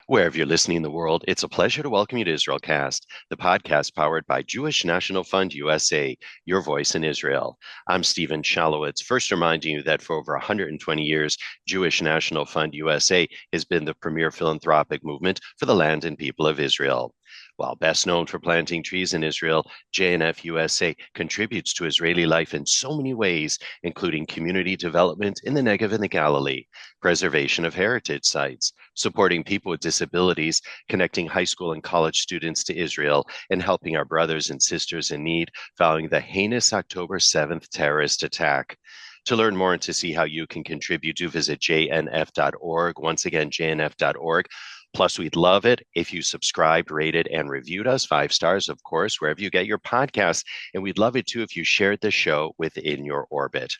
Wherever you're listening in the world, it's a pleasure to welcome you to IsraelCast, the podcast powered by Jewish National Fund USA, your voice in Israel. I'm Steven Shalowitz, first reminding you that for over 120 years, Jewish National Fund USA has been the premier philanthropic movement for the land and people of Israel. While best known for planting trees in Israel, JNF USA contributes to Israeli life in so many ways, including community development in the Negev and the Galilee, preservation of heritage sites, supporting people with disabilities, connecting high school and college students to Israel, and helping our brothers and sisters in need following the heinous October 7th terrorist attack. To learn more and to see how you can contribute, do visit jnf.org. Once again, jnf.org. Plus, we'd love it if you subscribed, rated, and reviewed us, 5 stars, of course, wherever you get your podcasts. And we'd love it too if you shared the show within your orbit.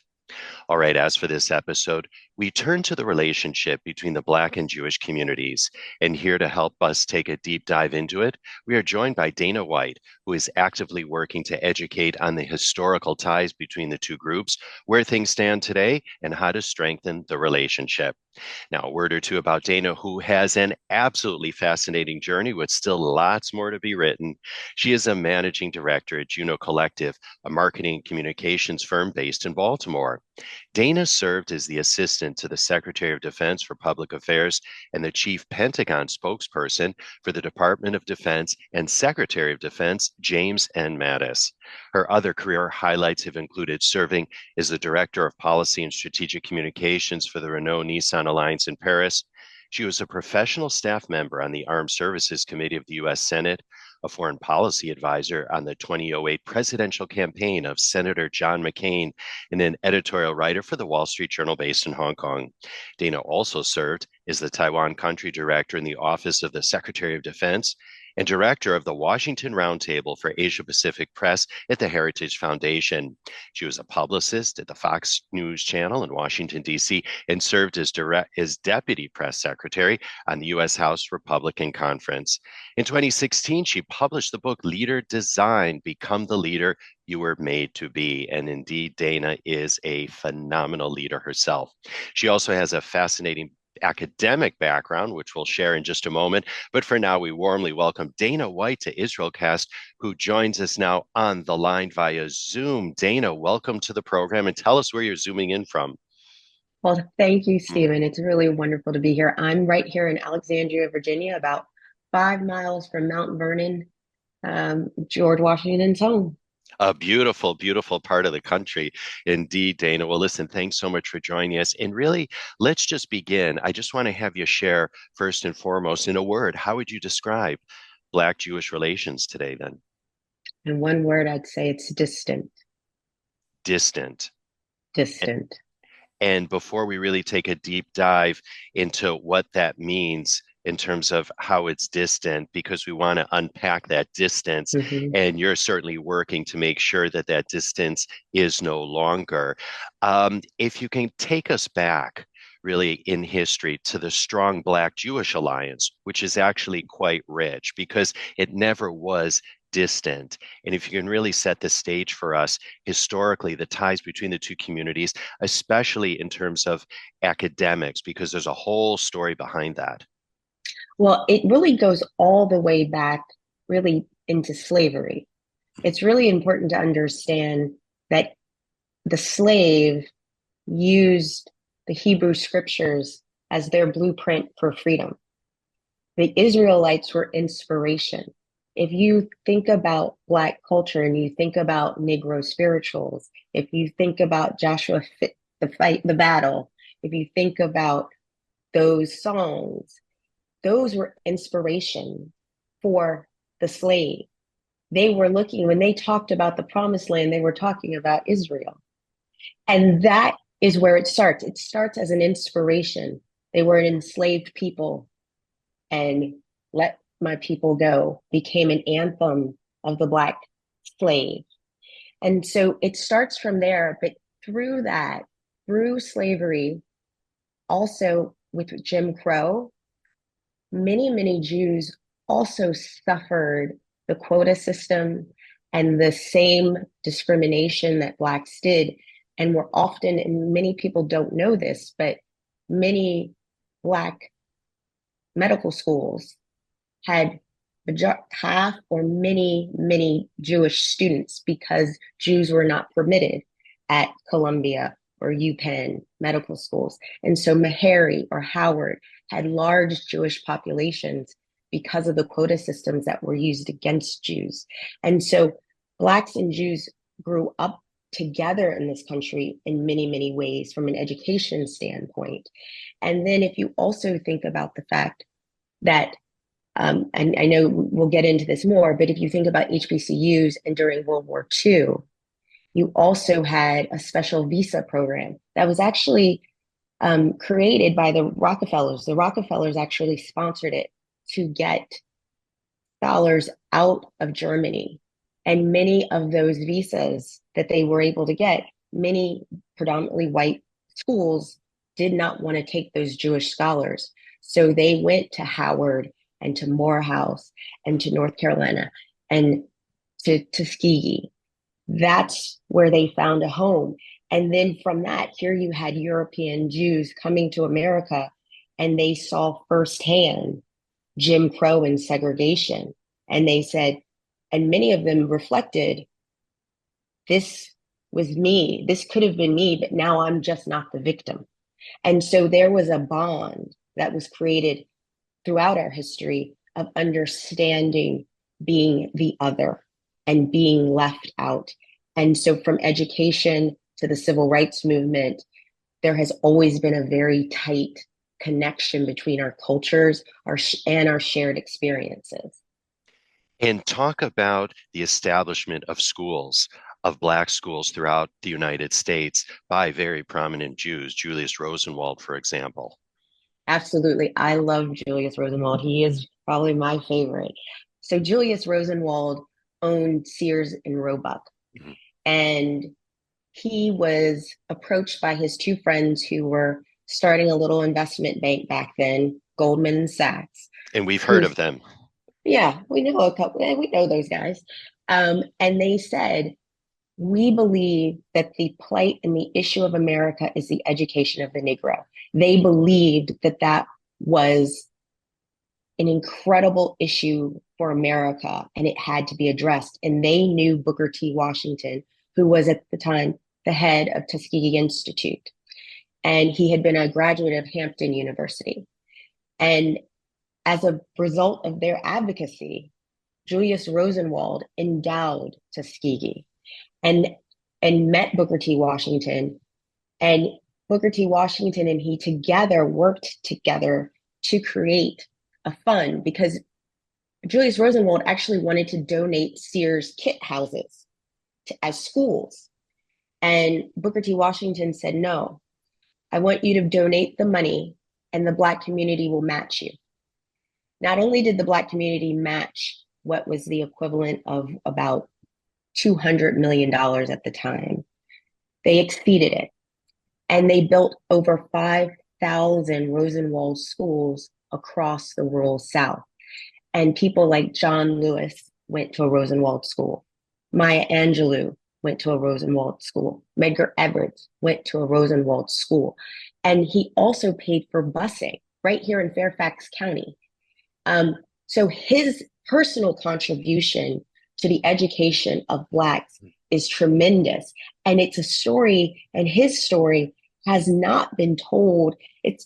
All right, as for this episode, we turn to the relationship between the Black and Jewish communities. And here to help us take a deep dive into it, we are joined by Dana White, who is actively working to educate on the historical ties between the two groups, where things stand today, and how to strengthen the relationship. Now, a word or two about Dana, who has an absolutely fascinating journey with still lots more to be written. She is a managing director at Juno Collective, a marketing and communications firm based in Baltimore. Dana served as the assistant to the Secretary of Defense for Public Affairs and the Chief Pentagon Spokesperson for the Department of Defense and Secretary of Defense James N. Mattis. Her other career highlights have included serving as the Director of Policy and Strategic Communications for the Renault-Nissan Alliance in Paris. She was a professional staff member on the Armed Services Committee of the U.S. Senate, a foreign policy advisor on the 2008 presidential campaign of Senator John McCain, and an editorial writer for the Wall Street Journal based in Hong Kong. Dana also served as the Taiwan Country Director in the Office of the Secretary of Defense and director of the Washington Roundtable for Asia Pacific Press at the Heritage Foundation. She was a publicist at the Fox News Channel in Washington, D.C., and served as deputy press secretary on the U.S. House Republican Conference. In 2016, she published the book Leader Design, Become the Leader You Were Made to Be. And indeed, Dana is a phenomenal leader herself. She also has a fascinating academic background, which we'll share in just a moment. But for now, we warmly welcome Dana White to IsraelCast, who joins us now on the line via Zoom. Dana, welcome to the program, and tell us where you're zooming in from. Well, thank you, Stephen. It's really wonderful to be here. I'm right here in Alexandria, Virginia, about 5 miles from Mount Vernon, George Washington's home. A beautiful, beautiful part of the country. Indeed, Dana. Well, listen, thanks so much for joining us. And really, let's just begin. I just want to have you share, first and foremost, in a word, how would you describe Black-Jewish relations today then? In one word, I'd say it's distant. Distant. Distant. And before we really take a deep dive into what that means in terms of how it's distant, because we want to unpack that distance, and you're certainly working to make sure that that distance is no longer. If you can take us back really in history to the strong Black-Jewish alliance, which is actually quite rich because it never was distant. And if you can really set the stage for us historically, the ties between the two communities, especially in terms of academics, because there's a whole story behind that. Well, it really goes all the way back really into slavery. It's really important to understand that the slave used the Hebrew scriptures as their blueprint for freedom. The Israelites were inspiration. If you think about Black culture and you think about Negro spirituals, if you think about Joshua, the battle, if you think about those songs, those were inspiration for the slave. They were looking, when they talked about the promised land, they were talking about Israel. And that is where it starts. It starts as an inspiration. They were an enslaved people, and Let My People Go became an anthem of the Black slave. And so it starts from there, but through that, through slavery, also with Jim Crow, many, many Jews also suffered the quota system and the same discrimination that Blacks did, and were often, and many people don't know this, but many Black medical schools had half or many Jewish students because Jews were not permitted at Columbia or UPenn medical schools. And so Meharry or Howard had large Jewish populations because of the quota systems that were used against Jews. And so Blacks and Jews grew up together in this country in many ways from an education standpoint. And then if you also think about the fact that and I know we'll get into this more, but if you think about HBCUs and during World War II, you also had a special visa program that was actually created by the Rockefellers. The Rockefellers actually sponsored it to get scholars out of Germany. And many of those visas that they were able to get, many predominantly white schools did not want to take those Jewish scholars. So they went to Howard and to Morehouse and to North Carolina and to Tuskegee. That's where they found a home. And then from that, here you had European Jews coming to America, and they saw firsthand Jim Crow and segregation. And they said, and many of them reflected, this was me. This could have been me, but now I'm just not the victim. And so there was a bond that was created throughout our history of understanding being the other and being left out. And so from education to the civil rights movement, there has always been a very tight connection between our cultures and our shared experiences. And talk about the establishment of schools, of Black schools throughout the United States by very prominent Jews, Julius Rosenwald, for example. Absolutely. I love Julius Rosenwald. He is probably my favorite. So Julius Rosenwald owned Sears and Roebuck. Mm-hmm. And he was approached by his two friends who were starting a little investment bank back then, Goldman Sachs. And we've heard of them. Yeah, we know a couple. We know those guys. And they said, we believe that the plight and the issue of America is the education of the Negro. They believed that that was an incredible issue for America and it had to be addressed. And they knew Booker T. Washington, who was at the time the head of Tuskegee Institute. And he had been a graduate of Hampton University. And as a result of their advocacy, Julius Rosenwald endowed Tuskegee and met Booker T. Washington. And Booker T. Washington and he together worked together to create a fund because Julius Rosenwald actually wanted to donate Sears kit houses as schools. And Booker T. Washington said, no, I want you to donate the money and the Black community will match you. Not only did the Black community match what was the equivalent of about $200 million at the time, they exceeded it. And they built over 5,000 Rosenwald schools across the rural South. And people like John Lewis went to a Rosenwald school. Maya Angelou went to a Rosenwald school. Medgar Evers went to a Rosenwald school. And he also paid for busing right here in Fairfax County. So his personal contribution to the education of Blacks is tremendous. And it's a story, and his story has not been told. It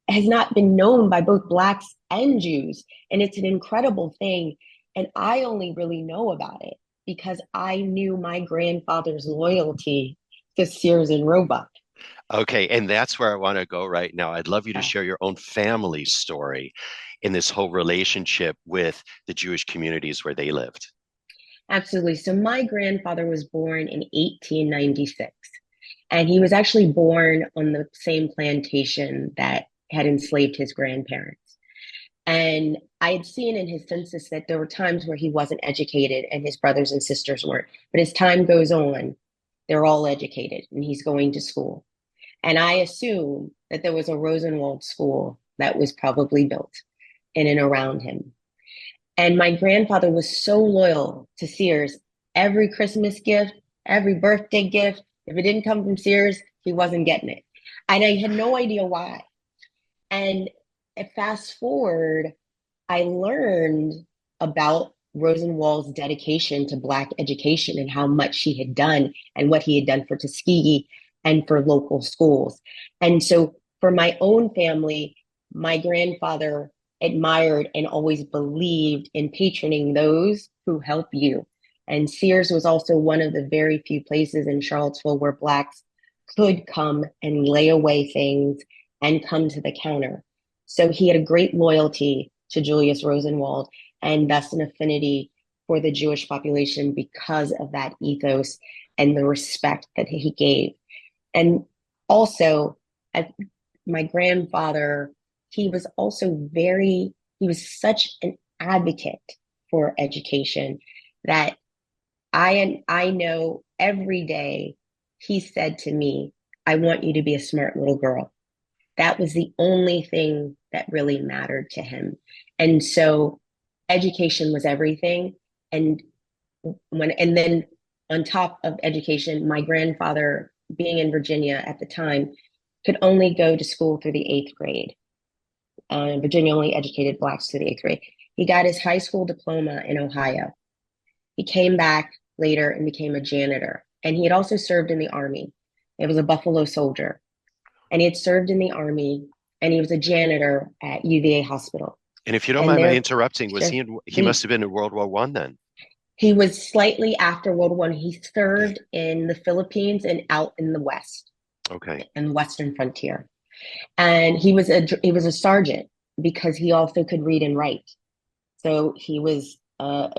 has not been known by both Blacks and Jews. And it's an incredible thing. And I only really know about it because I knew my grandfather's loyalty to Sears and Roebuck. Okay, and that's where I want to go right now. I'd love you to share your own family story in this whole relationship with the Jewish communities where they lived. Absolutely. So my grandfather was born in 1896, and he was actually born on the same plantation that had enslaved his grandparents. And I had seen in his census that there were times where he wasn't educated and his brothers and sisters weren't. But as time goes on, they're all educated and he's going to school. And I assume that there was a Rosenwald school that was probably built in and around him. And my grandfather was so loyal to Sears. Every Christmas gift, every birthday gift, if it didn't come from Sears, he wasn't getting it. And I had no idea why. And fast forward, I learned about Rosenwald's dedication to Black education and how much he had done and what he had done for Tuskegee and for local schools. And so for my own family, my grandfather admired and always believed in patroning those who help you. And Sears was also one of the very few places in Charlottesville where Blacks could come and lay away things and come to the counter. So he had a great loyalty to Julius Rosenwald and thus an affinity for the Jewish population because of that ethos and the respect that he gave. And also, my grandfather, he was he was such an advocate for education that I know every day he said to me, I want you to be a smart little girl. That was the only thing that really mattered to him. And so education was everything. And and then on top of education, my grandfather, being in Virginia at the time, could only go to school through the eighth grade. Virginia only educated Blacks to the eighth grade. He got his high school diploma in Ohio. He came back later and became a janitor. And he had also served in the Army. He was a Buffalo soldier. And he had served in the Army, and he was a janitor at UVA Hospital. And if you don't And mind my there, interrupting, was sure, he must have been in World War One then? he was slightly after World War I. He served in the Philippines and out in the West, Okay. in the Western frontier. And he was a sergeant because he also could read and write. So he was a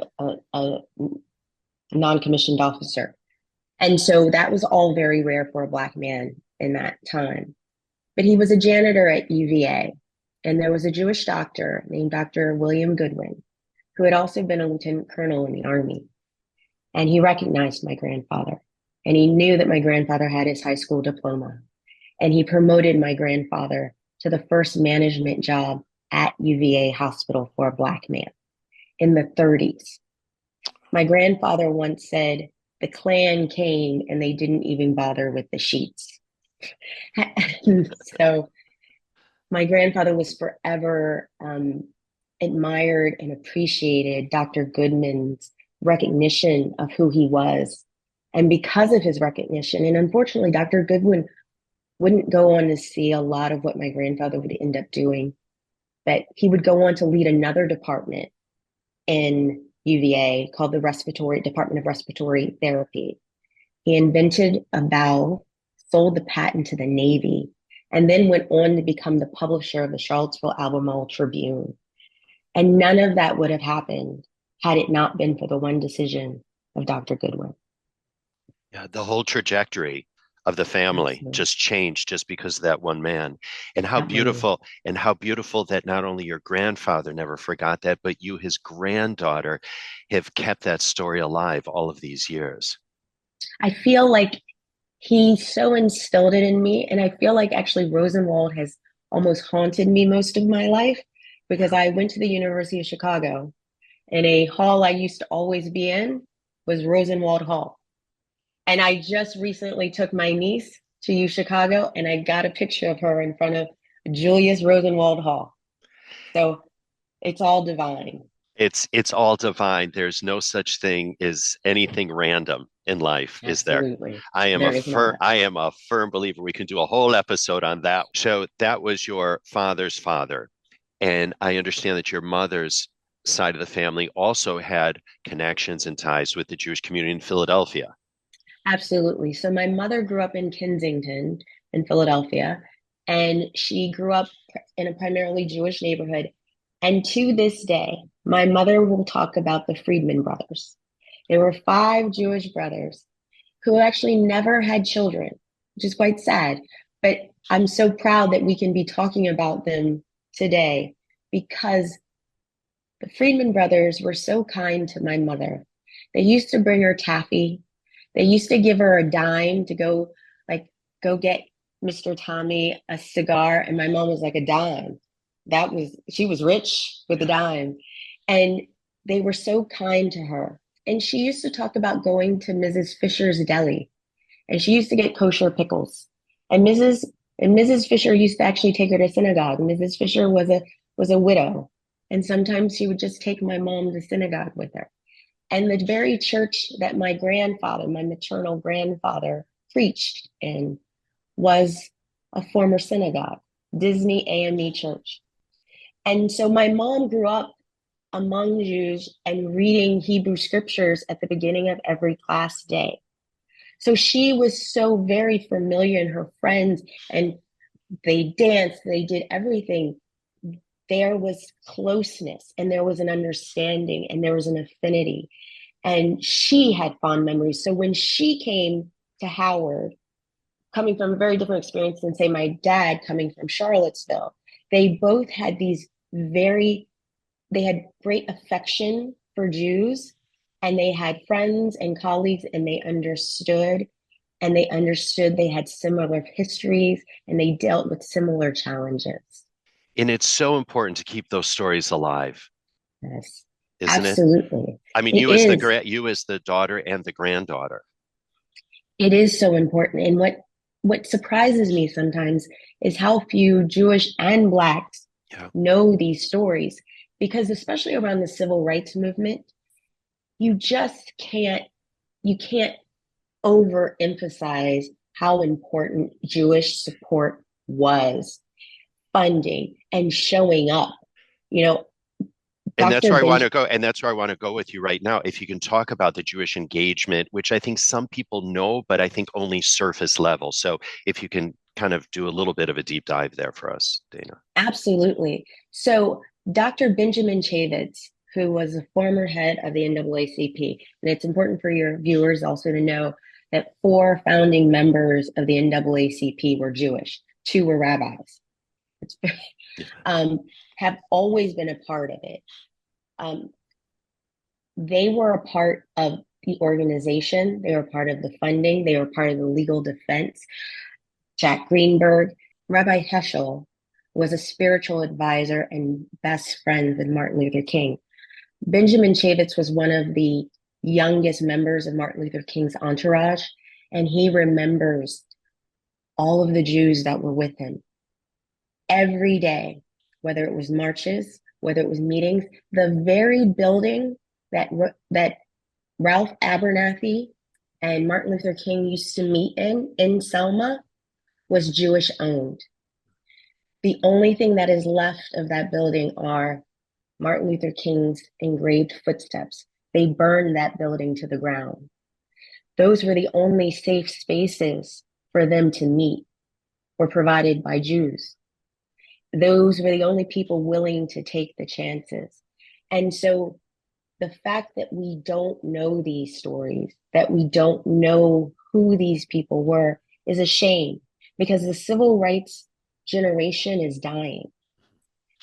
non-commissioned officer. And so that was all very rare for a Black man in that time. But he was a janitor at UVA. And there was a Jewish doctor named Dr. William Goodwin, who had also been a lieutenant colonel in the Army. And he recognized my grandfather. And he knew that my grandfather had his high school diploma. And he promoted my grandfather to the first management job at UVA Hospital for a Black man in the 30s. My grandfather once said, the Klan came and they didn't even bother with the sheets. So my grandfather was forever admired and appreciated Dr. Goodman's recognition of who he was. And because of his recognition, and unfortunately, Dr. Goodwin wouldn't go on to see a lot of what my grandfather would end up doing, but he would go on to lead another department in UVA called the Department of Respiratory Therapy. He invented a valve, sold the patent to the Navy, and then went on to become the publisher of the Charlottesville Albemarle Tribune. And none of that would have happened had it not been for the one decision of Dr. Goodwin. Yeah, the whole trajectory of the family Absolutely. just changed just because of that one man. And how That beautiful, and how beautiful that not only your grandfather never forgot that, but you, his granddaughter, have kept that story alive all of these years. I feel like he so instilled it in me. And I feel like actually Rosenwald has almost haunted me most of my life because I went to the University of Chicago and a hall I used to always be in was Rosenwald Hall. And I just recently took my niece to U Chicago and I got a picture of her in front of Julius Rosenwald Hall. So it's all divine. It's all divine. There's no such thing as anything random in life, is there? Absolutely. There is not. I am a firm believer. We can do a whole episode on that. So that was your father's father. And I understand that your mother's side of the family also had connections and ties with the Jewish community in Philadelphia. Absolutely. So my mother grew up in Kensington in Philadelphia, and she grew up in a primarily Jewish neighborhood. And to this day, my mother will talk about the Freeman Brothers. There were five Jewish brothers who actually never had children, which is quite sad. But I'm so proud that we can be talking about them today because the Freeman brothers were so kind to my mother. They used to bring her taffy. They used to give her a dime to go get Mr. Tommy a cigar. And my mom was like, a dime. She was rich with a dime. And they were so kind to her. And she used to talk about going to Mrs. Fisher's Deli. And she used to get kosher pickles. And And Mrs. Fisher used to actually take her to synagogue. Mrs. Fisher was a widow, and sometimes she would just take my mom to synagogue with her. And the very church that my grandfather, my maternal grandfather, preached in was a former synagogue, Disney AME Church. And so my mom grew up among Jews and reading Hebrew scriptures at the beginning of every class day. So she was so very familiar, and her friends, and they danced, they did everything. There was closeness, and there was an understanding, and there was an affinity. And she had fond memories. So when she came to Howard, coming from a very different experience than, say, my dad coming from Charlottesville, they both had they had great affection for Jews, and they had friends and colleagues, and they understood they had similar histories, and they dealt with similar challenges. And it's so important to keep those stories alive, Yes, isn't it? absolutely. I mean, It is. you as the daughter and the granddaughter. It is so important. And what surprises me sometimes is how few Jewish and Blacks Yeah. know these stories, because especially around the civil rights movement, you just you can't overemphasize how important Jewish support was, funding and showing up. You know, And that's Dr. where I want Benj to go. And that's where I want to go with you right now. If you can talk about the Jewish engagement, which I think some people know, but I think only surface level. So if you can kind of do a little bit of a deep dive there for us, Dana. Absolutely. So Dr. Benjamin Chavitz, who was the former head of the NAACP, and it's important for your viewers also to know that 4 founding members of the NAACP were Jewish, 2 were rabbis. Have always been a part of it. They were a part of the organization. They were part of the funding. They were part of the legal defense. Jack Greenberg, Rabbi Heschel was a spiritual advisor and best friend with Martin Luther King. Benjamin Chavitz was one of the youngest members of Martin Luther King's entourage, and he remembers all of the Jews that were with him. Every day, whether it was marches, whether it was meetings, the very building that Ralph Abernathy and Martin Luther King used to meet in Selma, was Jewish owned. The only thing that is left of that building are Martin Luther King's engraved footsteps. They burned that building to the ground. Those were the only safe spaces for them to meet, were provided by Jews. Those were the only people willing to take the chances. And so the fact that we don't know these stories, that we don't know who these people were, is a shame, because the civil rights generation is dying,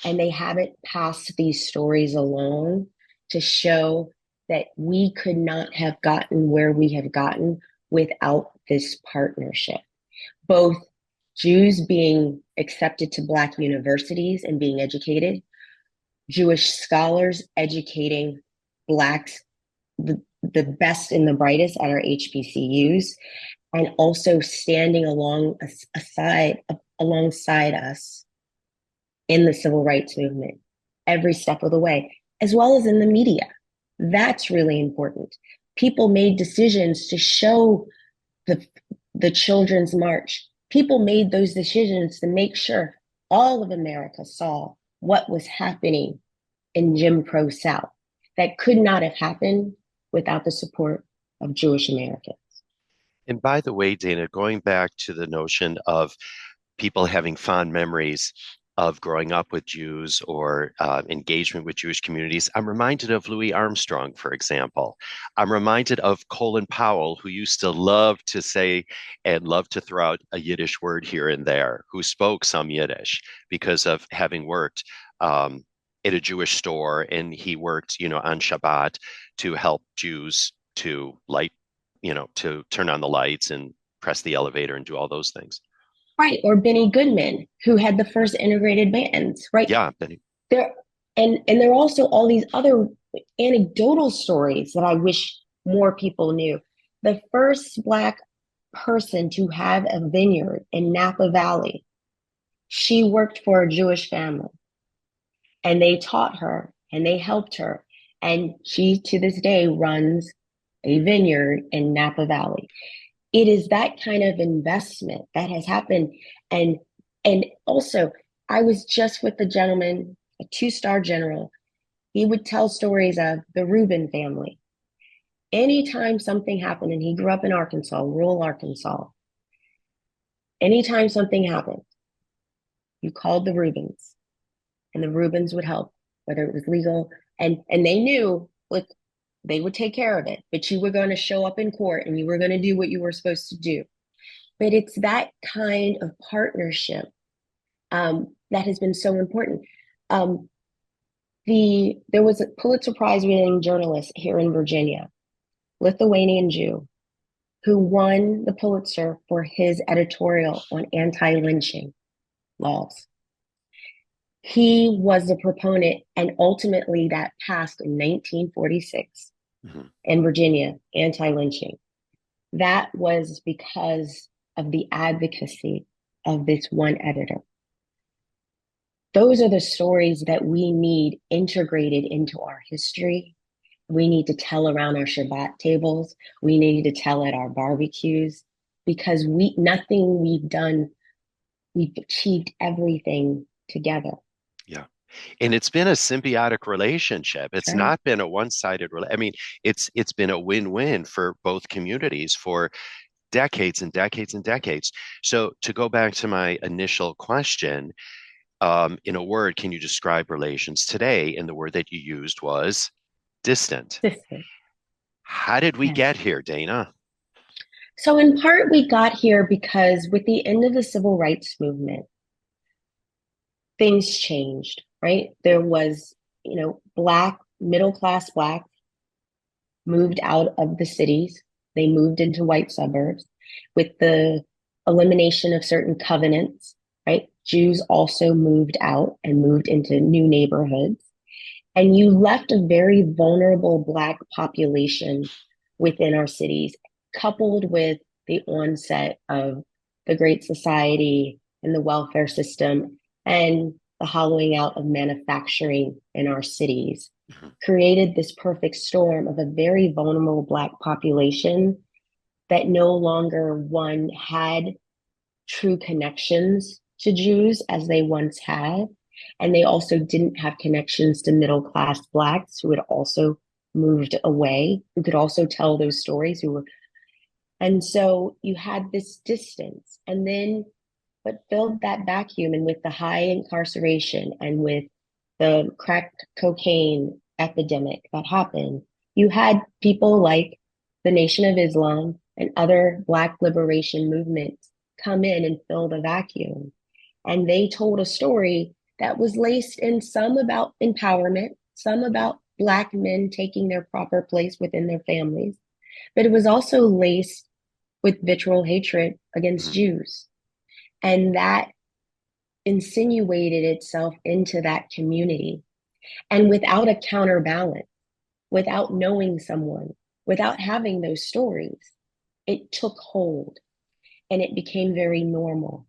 and they haven't passed these stories along to show that we could not have gotten where we have gotten without this partnership. Both Jews being accepted to Black universities and being educated, Jewish scholars educating Blacks, the best and the brightest at our HBCUs, and also standing alongside us in the civil rights movement every step of the way, as well as in the media. That's really important. People made decisions to show the Children's March. People made those decisions to make sure all of America saw what was happening in Jim Crow South. That could not have happened without the support of Jewish Americans. And by the way, Dana, going back to the notion of people having fond memories of growing up with Jews or engagement with Jewish communities, I'm reminded of Louis Armstrong, for example. I'm reminded of Colin Powell, who used to love to say and love to throw out a Yiddish word here and there, who spoke some Yiddish because of having worked at a Jewish store, and he worked, on Shabbat to help Jews to to turn on the lights and press the elevator and do all those things. Right. Or Benny Goodman, who had the first integrated bands, right? Yeah, Benny. And there are also all these other anecdotal stories that I wish more people knew. The first Black person to have a vineyard in Napa Valley She worked for a Jewish family and they taught her and they helped her. And she, to this day, runs a vineyard in Napa Valley. It is that kind of investment that has happened. And and also, I was just with the gentleman, a two-star general. He would tell stories of the Reuben family. Anytime something happened, and he grew up in Arkansas, rural Arkansas, anytime something happened, you called the Reubens and the Reubens would help, whether it was legal. And they knew, like, they would take care of it, but you were going to show up in court and you were going to do what you were supposed to do. But it's that kind of partnership that has been so important. Um, there was a Pulitzer Prize winning journalist here in Virginia, Lithuanian Jew, who won the Pulitzer for his editorial on anti-lynching laws. He was a proponent, and ultimately that passed in 1946 in Virginia, anti-lynching. That was because of the advocacy of this one editor. Those are the stories that we need integrated into our history. We need to tell around our Shabbat tables. We need to tell at our barbecues, because nothing we've done, we've achieved everything together. Yeah. And it's been a symbiotic relationship. It's Right. not been a one-sided I mean, it's been a win-win for both communities for decades and decades and decades. So to go back to my initial question, in a word, can you describe relations today? And the word that you used was distant. Distant. How did we Yes. get here, Dana? So in part, we got here because with the end of the civil rights movement, things changed, right? There was, middle class Black moved out of the cities. They moved into white suburbs with the elimination of certain covenants, right? Jews also moved out and moved into new neighborhoods. And you left a very vulnerable Black population within our cities, coupled with the onset of the Great Society and the welfare system and the hollowing out of manufacturing in our cities, created this perfect storm of a very vulnerable Black population that no longer one had true connections to Jews as they once had. And they also didn't have connections to middle class Blacks who had also moved away, who could also tell those stories, and so you had this distance. And then, but filled that vacuum, and with the high incarceration and with the crack cocaine epidemic that happened, you had people like the Nation of Islam and other Black liberation movements come in and fill the vacuum. And they told a story that was laced in some about empowerment, some about Black men taking their proper place within their families, but it was also laced with vitriol hatred against Jews. And that insinuated itself into that community. And without a counterbalance, without knowing someone, without having those stories, it took hold and it became very normal.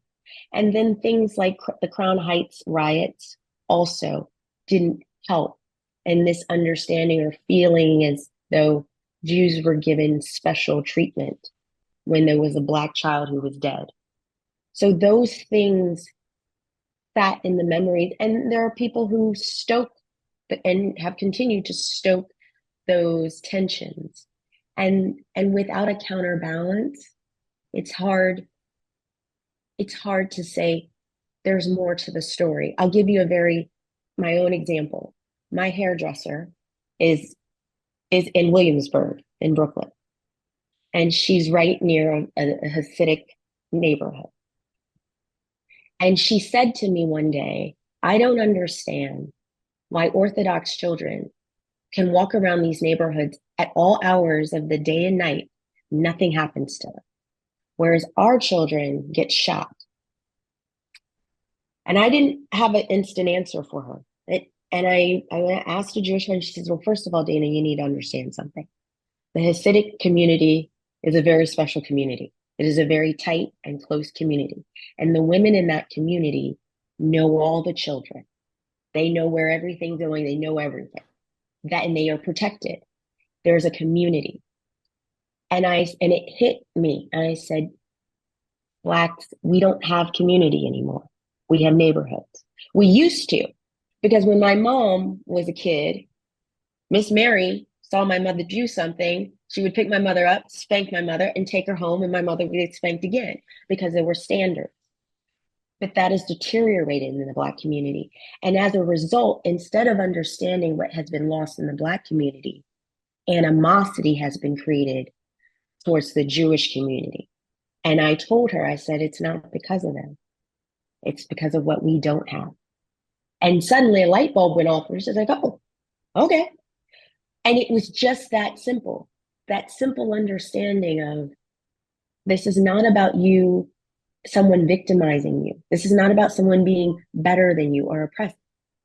And then things like the Crown Heights riots also didn't help. And this understanding or feeling as though Jews were given special treatment when there was a Black child who was dead. So those things sat in the memories. And there are people who stoke and have continued to stoke those tensions. And without a counterbalance, it's hard to say there's more to the story. I'll give you my own example. My hairdresser is in Williamsburg in Brooklyn, and she's right near a Hasidic neighborhood. And she said to me one day, I don't understand why Orthodox children can walk around these neighborhoods at all hours of the day and night. Nothing happens to them. Whereas our children get shot. And I didn't have an instant answer for her. And I asked a Jewish woman, she says, well, first of all, Dana, you need to understand something. The Hasidic community is a very special community. It is a very tight and close community. And the women in that community know all the children. They know where everything's going. They know everything. And they are protected. There's a community. And it hit me. And I said, Blacks, we don't have community anymore. We have neighborhoods. We used to, because when my mom was a kid, Miss Mary saw my mother do something. She would pick my mother up, spank my mother, and take her home, and my mother would get spanked again because there were standards. But that has deteriorated in the Black community. And as a result, instead of understanding what has been lost in the Black community, animosity has been created towards the Jewish community. And I told her, I said, it's not because of them. It's because of what we don't have. And suddenly a light bulb went off. And she's like, oh, okay. And it was just that simple understanding of this is not about you, someone victimizing you. This is not about someone being better than you or oppressed.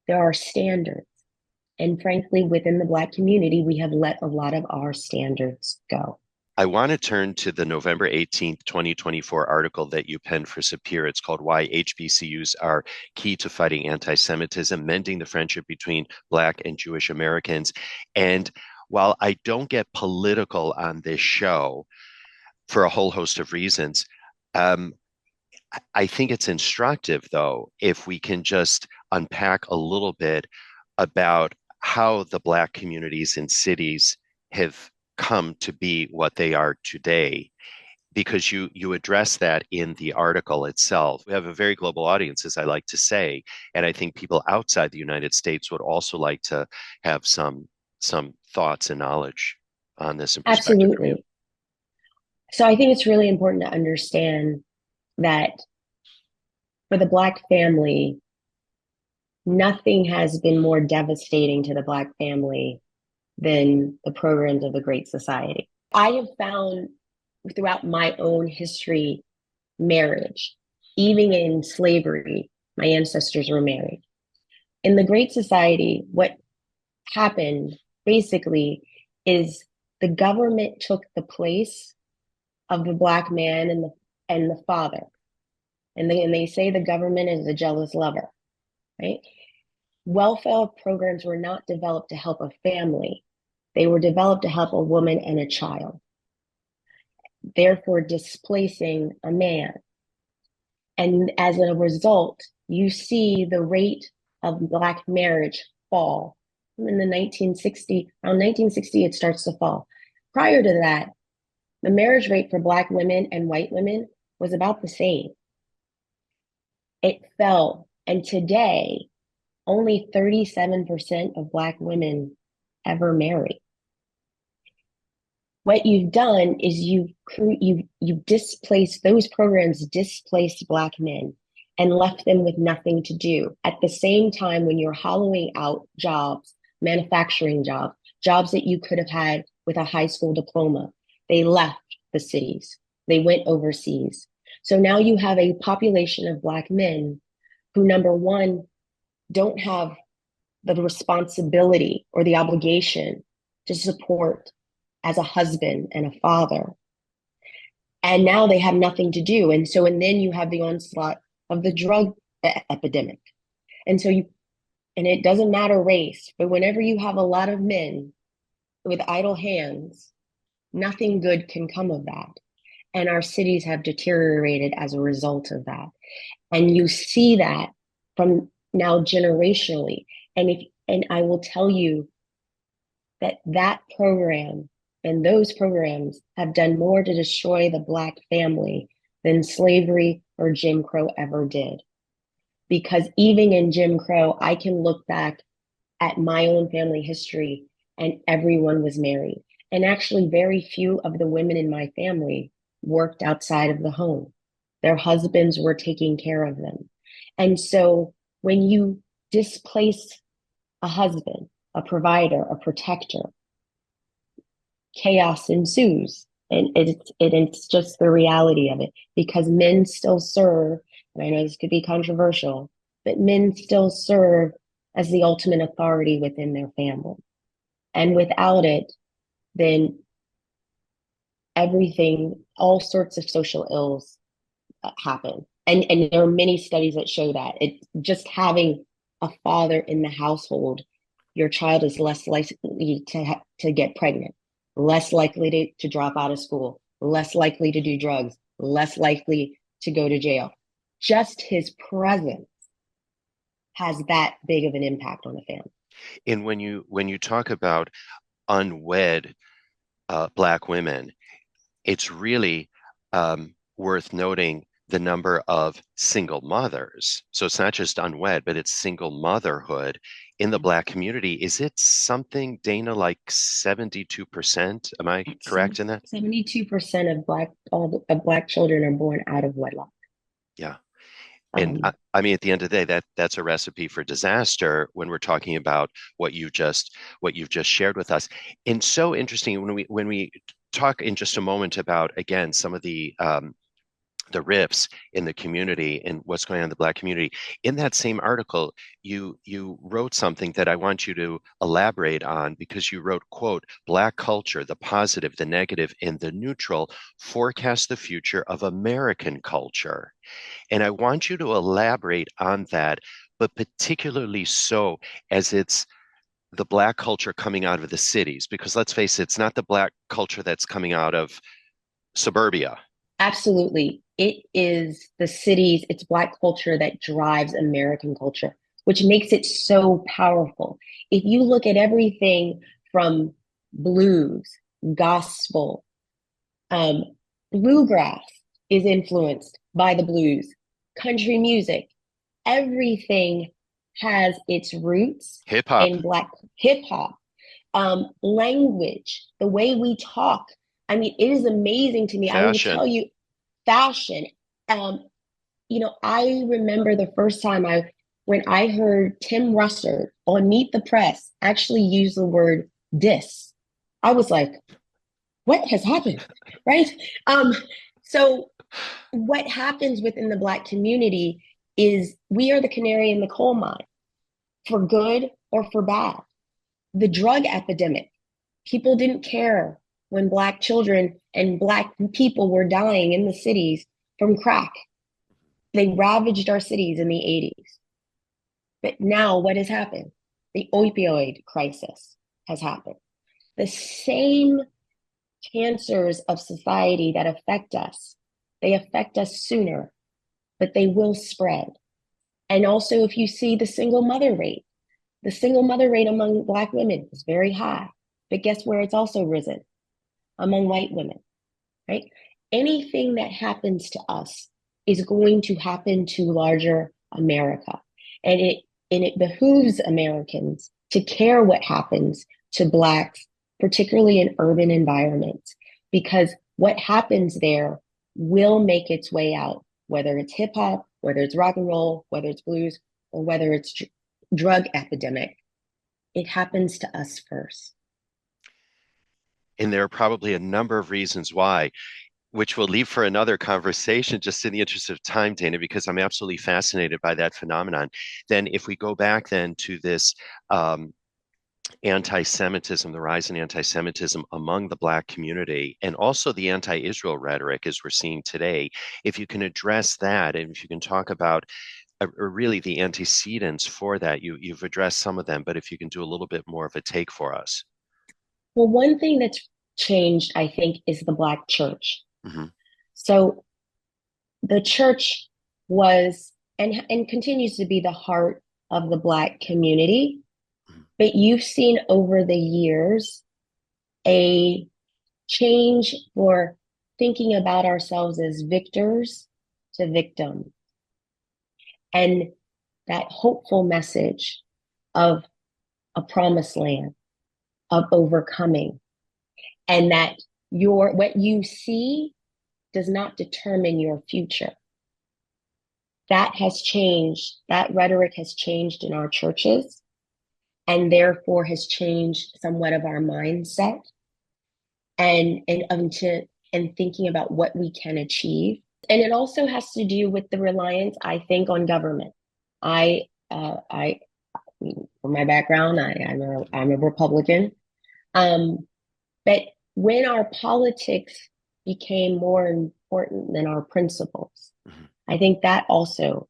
There are standards. And frankly, within the Black community, we have let a lot of our standards go. I want to turn to the November 18th, 2024 article that you penned for Sapir. It's called Why HBCUs Are Key to Fighting Anti-Semitism, Mending the Friendship Between Black and Jewish Americans. And while I don't get political on this show for a whole host of reasons, I think it's instructive, though, if we can just unpack a little bit about how the Black communities in cities have come to be what they are today, because you address that in the article itself. We have a very global audience, as I like to say, and I think people outside the United States would also like to have some thoughts and knowledge on this and perspective from you. Absolutely. So I think it's really important to understand that for the Black family, nothing has been more devastating to the Black family than the programs of the Great Society. I have found throughout my own history, marriage, even in slavery, my ancestors were married. In the Great Society, what happened basically is the government took the place of the Black man and the father. And they say the government is a jealous lover, right? Welfare programs were not developed to help a family. They were developed to help a woman and a child, therefore displacing a man. And as a result, you see the rate of Black marriage fall. In the 1960, around 1960, it starts to fall. Prior to that, the marriage rate for Black women and white women was about the same. It fell, and today, only 37% of Black women ever marry. What you've done is you've displaced, those programs displaced Black men and left them with nothing to do. At the same time, when you're hollowing out jobs, manufacturing jobs that you could have had with a high school diploma, they left the cities. They went overseas. So now you have a population of Black men who, number one, don't have the responsibility or the obligation to support as a husband and a father. And now they have nothing to do. And then you have the onslaught of the drug epidemic. And it doesn't matter race, but whenever you have a lot of men with idle hands, nothing good can come of that. And our cities have deteriorated as a result of that. And you see that from now generationally. And I will tell you that program and those programs have done more to destroy the Black family than slavery or Jim Crow ever did. Because even in Jim Crow, I can look back at my own family history and everyone was married. And actually, very few of the women in my family worked outside of the home. Their husbands were taking care of them. And so when you displace a husband, a provider, a protector, chaos ensues. And it's just the reality of it, because men still serve, and I know this could be controversial, but men still serve as the ultimate authority within their family. And without it, then everything, all sorts of social ills happen. And there are many studies that show that it just having a father in the household, your child is less likely to get pregnant, less likely to drop out of school, less likely to do drugs, less likely to go to jail. Just his presence has that big of an impact on the family. And when you talk about unwed Black women, it's really worth noting the number of single mothers. So it's not just unwed, but it's single motherhood in the Black community. Is it something, Dana, like 72%? Am I correct in that? 72% of Black children are born out of wedlock. Yeah. And Um, I mean, at the end of the day, that's a recipe for disaster when we're talking about what you've just shared with us. And so interesting when we talk in just a moment about again some of the rifts in the community and what's going on in the Black community. In that same article, you wrote something that I want you to elaborate on because you wrote, quote, Black culture, the positive, the negative, and the neutral forecast the future of American culture. And I want you to elaborate on that, but particularly so as it's the Black culture coming out of the cities, because let's face it, it's not the Black culture that's coming out of suburbia. Absolutely. It is the cities, it's Black culture that drives American culture, which makes it so powerful. If you look at everything from blues, gospel, um, bluegrass is influenced by the blues, country music, everything has its roots Hip hop, in Black hip hop, language, the way we talk. I mean, it is amazing to me. I will fashion. tell you, fashion. Um, I remember the first time when I heard Tim Russert on Meet the Press actually use the word "dis." I was like, "What has happened?" Right? Um, so what happens within the Black community is we are the canary in the coal mine, for good or for bad. The drug epidemic, people didn't care when Black children and Black people were dying in the cities from crack. They ravaged our cities in the 80s. But now what has happened? The opioid crisis has happened. The same cancers of society that affect us, they affect us sooner, but they will spread. And also, if you see the single mother rate among Black women is very high. But guess where it's also risen? Among white women, right? Anything that happens to us is going to happen to larger America. And it behooves Americans to care what happens to Blacks, particularly in urban environments, because what happens there will make its way out, whether it's hip hop, whether it's rock and roll, whether it's blues, or whether it's drug epidemic. It happens to us first. And there are probably a number of reasons why, which we'll leave for another conversation just in the interest of time, Dana, because I'm absolutely fascinated by that phenomenon. Then, if we go back then to this anti-Semitism, the rise in anti-Semitism among the Black community, and also the anti-Israel rhetoric as we're seeing today, if you can address that, and if you can talk about really the antecedents for that, you've addressed some of them, but if you can do a little bit more of a take for us. Well, one thing that's changed, I think, is the Black church. Mm-hmm. So the church was and continues to be the heart of the Black community. But you've seen over the years a change for thinking about ourselves as victors to victims. And that hopeful message of a promised land, of overcoming, and that what you see does not determine your future. That has changed. That rhetoric has changed in our churches and therefore has changed somewhat of our mindset and thinking about what we can achieve. And it also has to do with the reliance, I think, on government. I for my background, I'm a Republican. But when our politics became more important than our principles, I think that also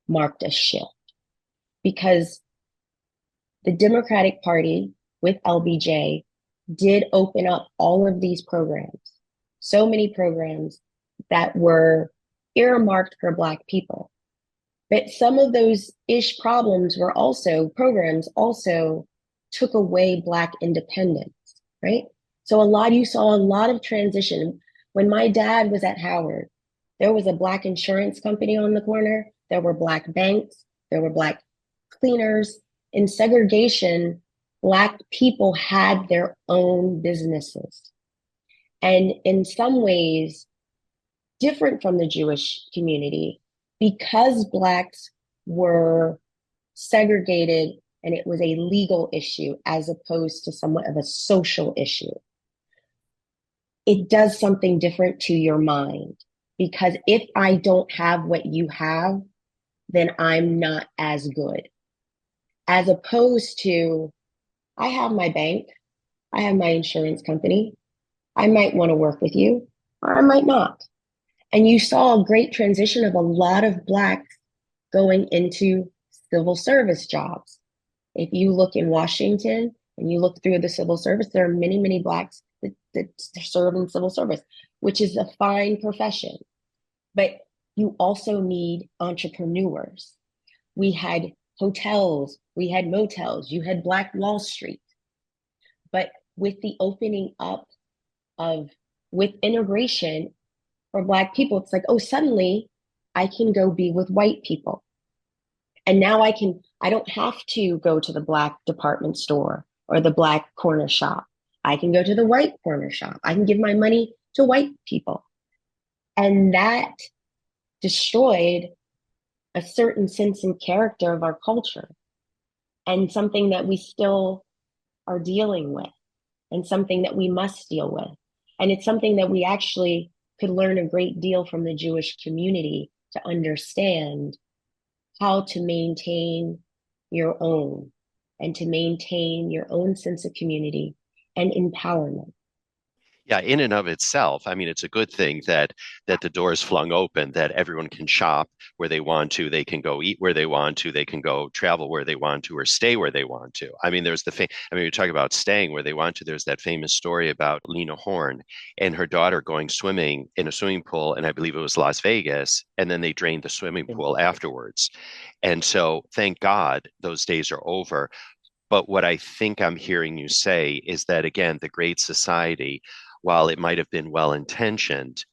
marked a shift because the Democratic Party with LBJ did open up all of these programs, so many programs that were earmarked for Black people. But some of those ish problems were also programs also took away Black independence, right? So you saw a lot of transition. When my dad was at Howard, there was a Black insurance company on the corner. There were Black banks. There were Black cleaners. In segregation, Black people had their own businesses. And in some ways, different from the Jewish community, because Blacks were segregated and it was a legal issue as opposed to somewhat of a social issue. It does something different to your mind because if I don't have what you have, then I'm not as good. As opposed to, I have my bank, I have my insurance company, I might want to work with you, or I might not. And you saw a great transition of a lot of Blacks going into civil service jobs. If you look in Washington and you look through the civil service, there are many, many Blacks that serve in civil service, which is a fine profession. But you also need entrepreneurs. We had hotels, we had motels, you had Black Wall Street. But with the opening up with integration for Black people, it's like, oh, suddenly I can go be with white people. And now I don't have to go to the Black department store or the Black corner shop. I can go to the white corner shop. I can give my money to white people. And that destroyed a certain sense and character of our culture and something that we still are dealing with and something that we must deal with. And it's something that we actually could learn a great deal from the Jewish community to understand how to maintain your own and to maintain your own sense of community and empowerment. Yeah, in and of itself, I mean, it's a good thing that the door is flung open, that everyone can shop where they want to, they can go eat where they want to, they can go travel where they want to, or stay where they want to. I mean, you're talking about staying where they want to. There's that famous story about Lena Horne and her daughter going swimming in a swimming pool, and I believe it was Las Vegas, and then they drained the swimming pool afterwards. And so, thank God, those days are over. But what I think I'm hearing you say is that, again, the Great Society, while it might have been well intentioned,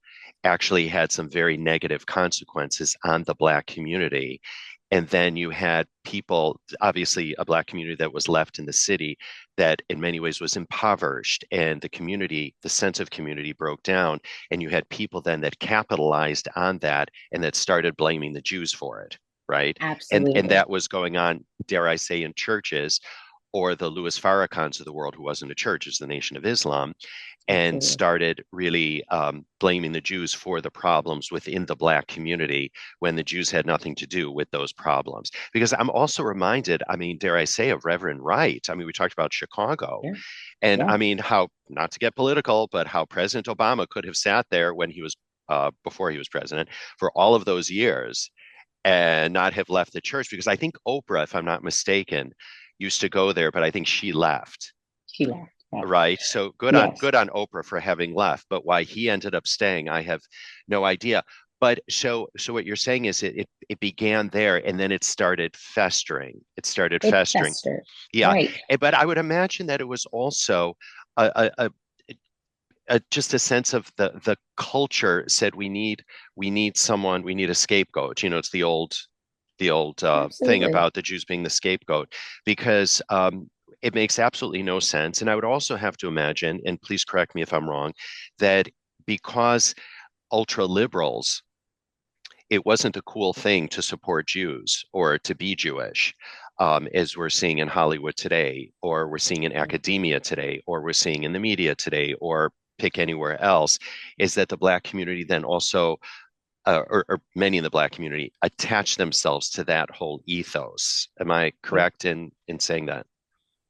actually had some very negative consequences on the Black community. And then you had people, obviously, a Black community that was left in the city that in many ways was impoverished, and the community, the sense of community broke down. And you had people then that capitalized on that and that started blaming the Jews for it, right? And Absolutely. that was going on, dare I say, in churches, or the Louis Farrakhan's of the world, who wasn't a church, is the Nation of Islam, and Absolutely. started really blaming the Jews for the problems within the Black community when the Jews had nothing to do with those problems. Because I'm also reminded, I mean, dare I say, of Reverend Wright. I mean, we talked about Chicago. Yeah. And Yeah. I mean, how, not to get political, but how President Obama could have sat there when he was, before he was president, for all of those years and not have left the church. Because I think Oprah, if I'm not mistaken, used to go there, but I think she left. She left. Yeah. Right. So Yes. good on Oprah for having left, but why he ended up staying, I have no idea. But so what you're saying is it began there and then it started festering. It started It festering. festered. Yeah. Right. But I would imagine that it was also a, just a sense of the culture said we need someone, we need a scapegoat. You know, it's the old thing Absolutely. about the Jews being the scapegoat, because it makes absolutely no sense. And I would also have to imagine, and please correct me if I'm wrong, that because ultra liberals, it wasn't a cool thing to support Jews or to be Jewish, as we're seeing in Hollywood today, or we're seeing in academia today, or we're seeing in the media today, or pick anywhere else, is that the Black community then also, or many in the Black community, attach themselves to that whole ethos. Am I Yeah. correct in saying that?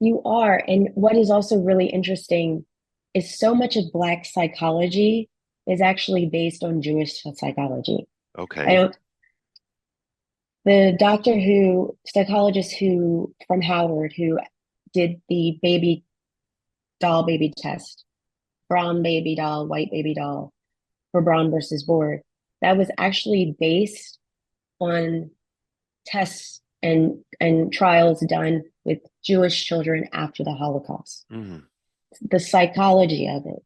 You are. And what is also really interesting is so much of Black psychology is actually based on Jewish psychology. I Okay. don't. The psychologist who from Howard, who did the baby test, brown baby doll, white baby doll for Brown versus Board, that was actually based on tests and trials done with Jewish children after the Holocaust. Mhm. The psychology of it.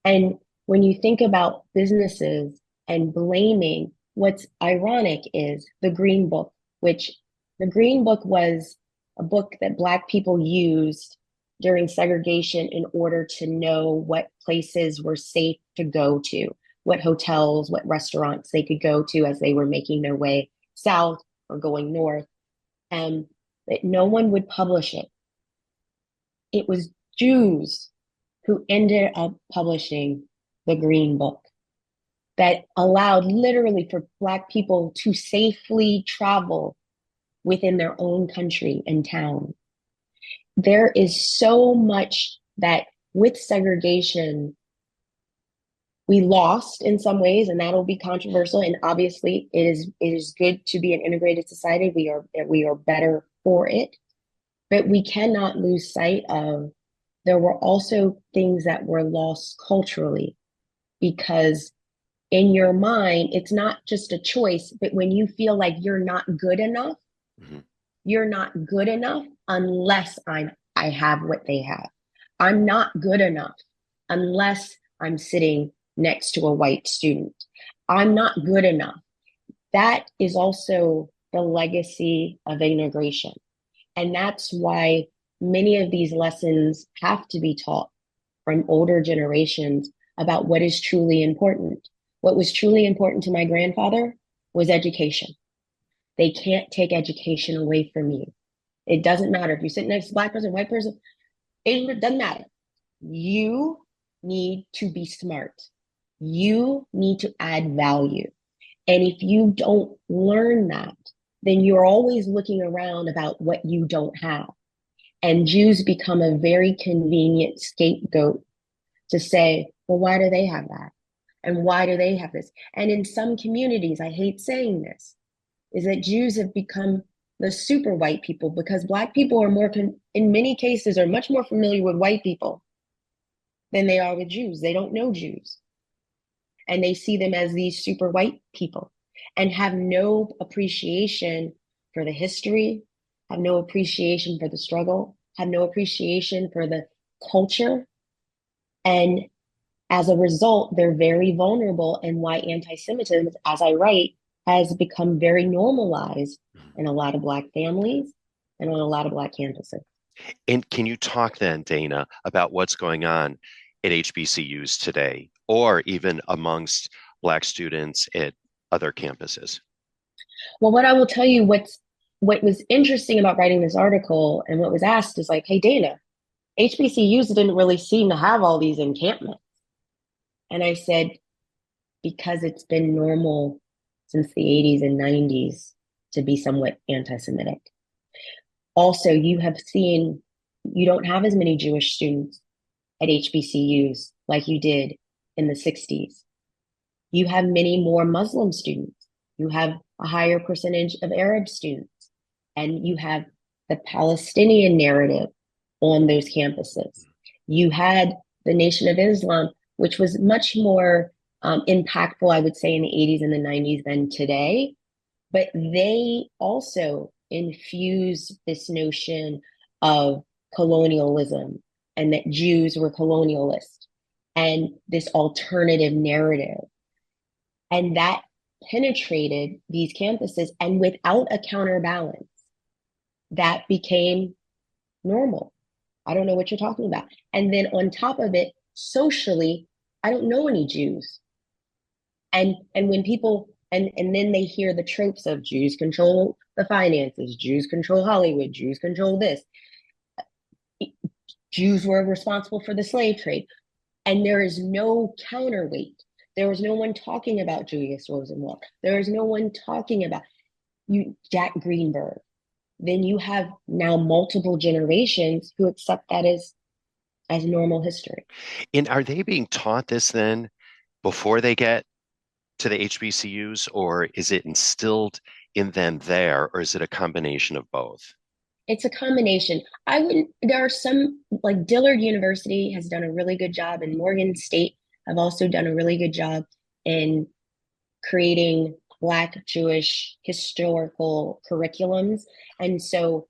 And when you think about businesses and blaming, what's ironic is the Green Book, which the Green Book was a book that Black people used during segregation in order to know what places were safe to go to, what hotels, what restaurants they could go to as they were making their way south or going north, and that no one would publish it. It was Jews who ended up publishing the Green Book that allowed literally for Black people to safely travel within their own country and town. There is so much that with segregation, we lost in some ways, and that'll be controversial. And obviously, it is good to be an integrated society. We are better for it, but we cannot lose sight of there were also things that were lost culturally because in your mind, it's not just a choice, but when you feel like you're not good enough, Mhm. you're not good enough unless I have what they have. I'm not good enough unless I'm sitting next to a white student. I'm not good enough. That is also the legacy of integration. And that's why many of these lessons have to be taught from older generations about what is truly important. What was truly important to my grandfather was education. They can't take education away from you. It doesn't matter if you sit next to a Black person, white person, it doesn't matter. You need to be smart. You need to add value. And if you don't learn that, then you're always looking around about what you don't have. And Jews become a very convenient scapegoat to say, well, why do they have that? And why do they have this? And in some communities, I hate saying this, is that Jews have become the super white people because Black people are in many cases, are much more familiar with white people than they are with Jews. They don't know Jews. And they see them as these super white people and have no appreciation for the history, have no appreciation for the struggle, have no appreciation for the culture. And as a result, they're very vulnerable, and why anti-Semitism, as I write, has become very normalized in a lot of Black families and on a lot of Black campuses. And can you talk then, Dana, about what's going on at HBCUs today, or even amongst Black students at other campuses? Well, what I will tell you, what was interesting about writing this article and what was asked is like, hey, Dana, HBCUs didn't really seem to have all these encampments. And I said, because it's been normal since the 80s and 90s to be somewhat anti-Semitic. Also, you don't have as many Jewish students at HBCUs like you did in the 60s. You have many more Muslim students. You have a higher percentage of Arab students. And you have the Palestinian narrative on those campuses. You had the Nation of Islam, which was much more impactful, I would say, in the 80s and the 90s than today. But they also infused this notion of colonialism and that Jews were colonialists and this alternative narrative. And that penetrated these campuses, and without a counterbalance, that became normal. I don't know what you're talking about. And then on top of it, socially, I don't know any Jews. And when people and then they hear the tropes of Jews control the finances, Jews control Hollywood, Jews control this. Jews were responsible for the slave trade. And there is no counterweight. There was no one talking about Julius Rosenwald. There is no one talking about Jack Greenberg. Then you have now multiple generations who accept that as normal history. And are they being taught this then before they get to the HBCUs, or is it instilled in then there, or is it a combination of both? It's a combination. I wouldn't, there are some, like Dillard University has done a really good job, and Morgan State have also done a really good job in creating Black Jewish historical curriculums. And so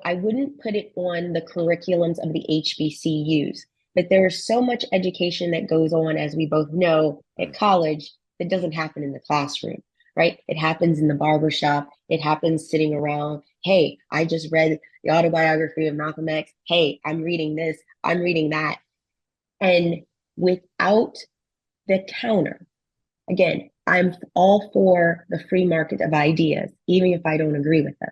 I wouldn't put it on the curriculums of the HBCUs, but there's so much education that goes on, as we both know, at college that doesn't happen in the classroom, right? It happens in the barbershop. It happens sitting around. Hey, I just read the autobiography of Malcolm X. Hey, I'm reading this. I'm reading that. And without the counter, again, I'm all for the free market of ideas, even if I don't agree with them.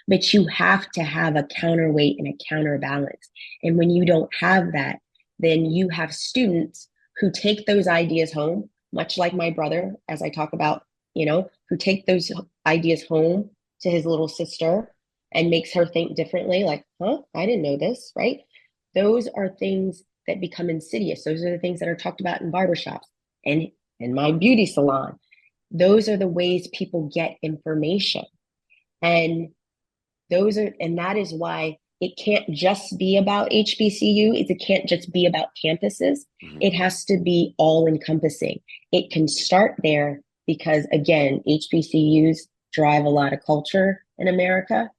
But you have to have a counterweight and a counterbalance. And when you don't have that, then you have students who take those ideas home, much like my brother, as I talk about, who take those ideas home to his little sister and makes her think differently, like, huh, I didn't know this, right? Those are things that become insidious. Those are the things that are talked about in barbershops and in my beauty salon. Those are the ways people get information. And that is why it can't just be about HBCU. It can't just be about campuses. Mm-hmm. It has to be all encompassing. It can start there because, again, HBCUs drive a lot of culture in America,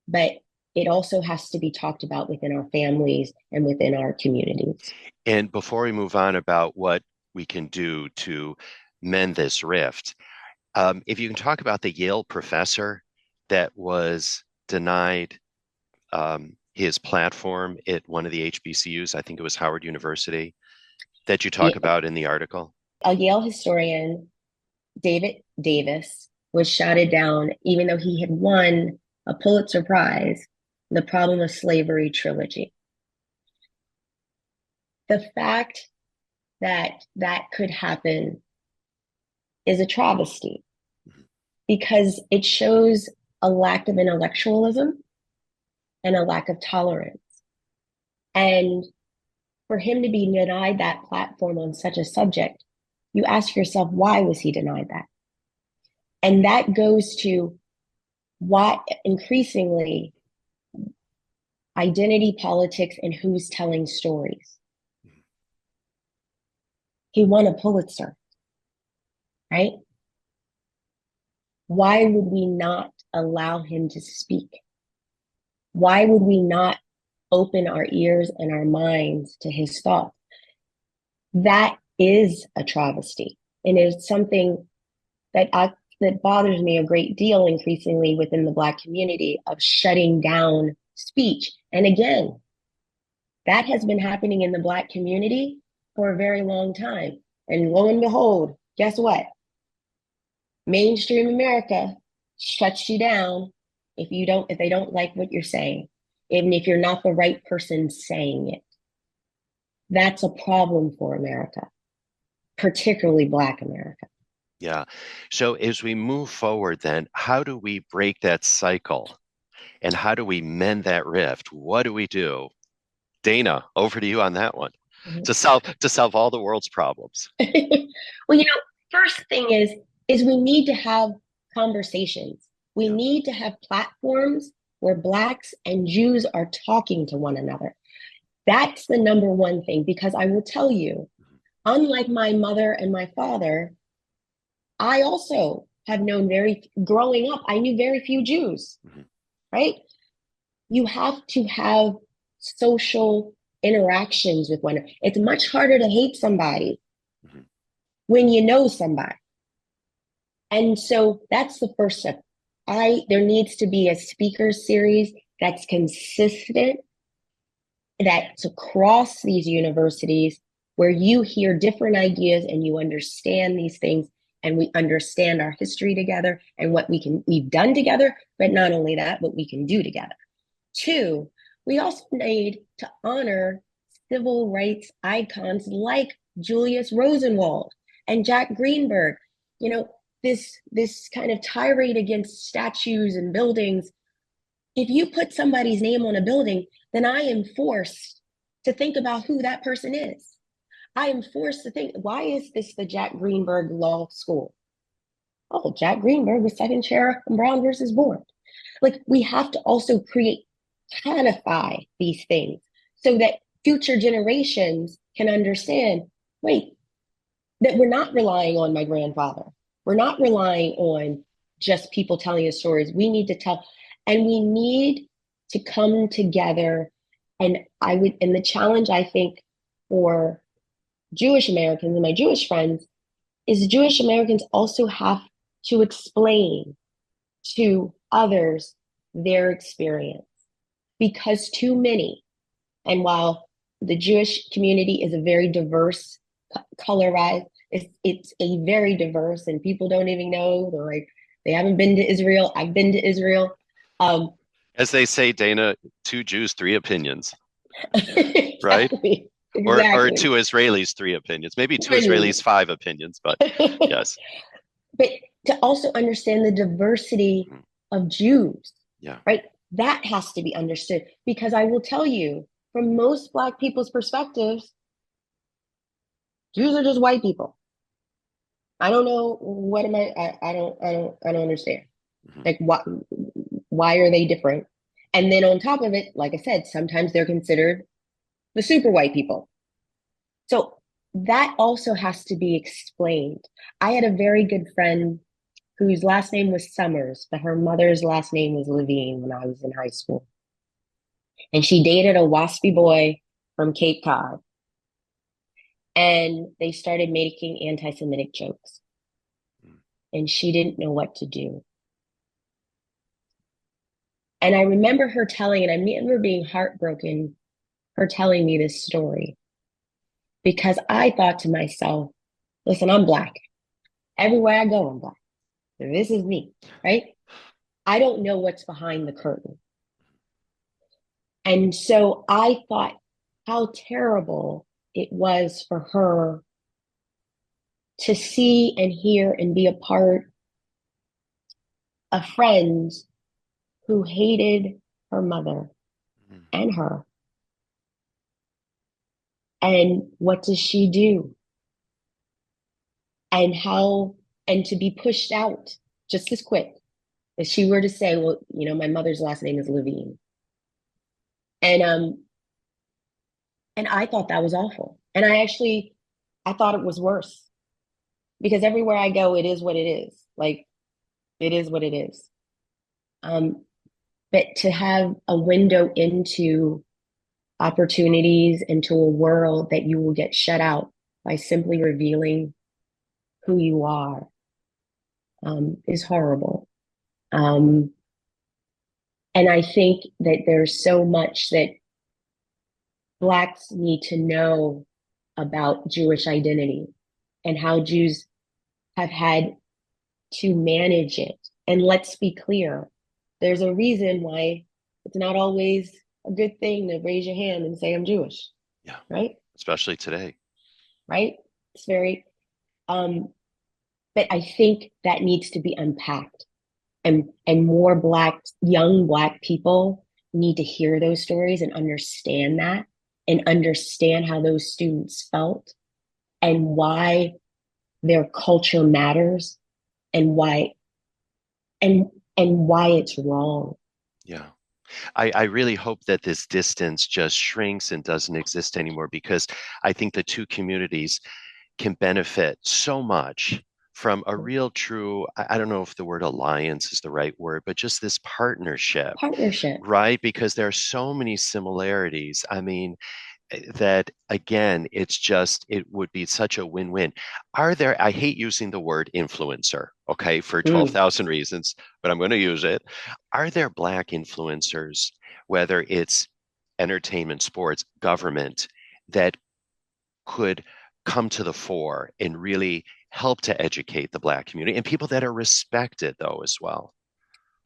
but it also has to be talked about within our families and within our communities. And before we move on about what we can do to mend this rift, if you can talk about the Yale professor that was denied his platform at one of the HBCUs, I think it was Howard University, that you talk about in the article. A Yale historian, David Davis, was shouted down even though he had won a Pulitzer Prize, The Problem of Slavery trilogy. The fact that that could happen is a travesty because it shows a lack of intellectualism and a lack of tolerance. And for him to be denied that platform on such a subject, you ask yourself, why was he denied that? And that goes to why increasingly identity politics and who's telling stories. He won a Pulitzer, right? Why would we not allow him to speak? Why would we not open our ears and our minds to his thoughts? That is a travesty. And it's something that bothers me a great deal increasingly within the Black community of shutting down speech. And again, that has been happening in the Black community for a very long time. And lo and behold, guess what? Mainstream America shuts you down if they don't like what you're saying, even if you're not the right person saying it. That's a problem for America, particularly Black America. Yeah. So as we move forward, then, how do we break that cycle? And how do we mend that rift? What do we do? Dana, over to you on that one. Mm-hmm. To solve all the world's problems. Well, first thing is we need to have conversations. We need to have platforms where Blacks and Jews are talking to one another. That's the number one thing, because I will tell you, unlike my mother and my father, I also have known growing up, I knew very few Jews, right? You have to have social interactions with one another. It's much harder to hate somebody when you know somebody. And so that's the first step. There needs to be a speaker series that's consistent, that's across these universities, where you hear different ideas and you understand these things, and we understand our history together and what we've done together, but not only that, what we can do together. 2, we also need to honor civil rights icons like Julius Rosenwald and Jack Greenberg. This kind of tirade against statues and buildings. If you put somebody's name on a building, then I am forced to think about who that person is. I am forced to think, why is this the Jack Greenberg Law School? oh, Jack Greenberg was second chair on Brown versus Board. Like we have to also codify these things so that future generations can understand, wait, that we're not relying on my grandfather. We're not relying on just people telling us stories. We need to tell, and we need to come together. And and the challenge I think for Jewish Americans and my Jewish friends is Jewish Americans also have to explain to others their experience because too many, and while the Jewish community is a very diverse, colorized, it's a very diverse, and people don't even know. They're like, they haven't been to Israel. I've been to Israel. As they say, Dana, two Jews, three opinions, right? Exactly. Or Exactly. two Israelis, three opinions. Maybe two Israelis, five opinions, but yes. But to also understand the diversity of Jews, Yeah. right? That has to be understood because I will tell you, from most Black people's perspectives, Jews are just white people. I don't know what am I don't understand. Mm-hmm. Like why are they different? And then on top of it, like I said, sometimes they're considered the super white people. So that also has to be explained. I had a very good friend whose last name was Summers, but her mother's last name was Levine when I was in high school. And she dated a waspy boy from Cape Cod. And they started making anti-Semitic jokes. And she didn't know what to do. And I remember her telling, and I remember being heartbroken, her telling me this story. Because I thought to myself, listen, I'm Black. Everywhere I go, I'm Black. This is me, right? I don't know what's behind the curtain. And so I thought how terrible it was for her to see and hear and be a part of friends who hated her mother and her. And what does she do? And to be pushed out just as quick if she were to say, well, my mother's last name is Levine. And I thought that was awful. And I thought it was worse because everywhere I go, it is what it is. Like, it is what it is. But to have a window into opportunities, into a world that you will get shut out by simply revealing who you are, is horrible. And I think that there's so much that Blacks need to know about Jewish identity and how Jews have had to manage it. And let's be clear, there's a reason why it's not always a good thing to raise your hand and say, I'm Jewish. Yeah. Right? Especially today. Right? It's very, but I think that needs to be unpacked. And more young Black people need to hear those stories and understand that and understand how those students felt and why their culture matters and why it's wrong. Yeah. I really hope that this distance just shrinks and doesn't exist anymore because I think the two communities can benefit so much from a real true, I don't know if the word alliance is the right word, but just this partnership, right? Because there are so many similarities. I mean, that again, it would be such a win-win. I hate using the word influencer, okay, for 12,000 reasons, but I'm going to use it. Are there Black influencers, whether it's entertainment, sports, government, that could come to the fore and really help to educate the Black community and people that are respected though as well?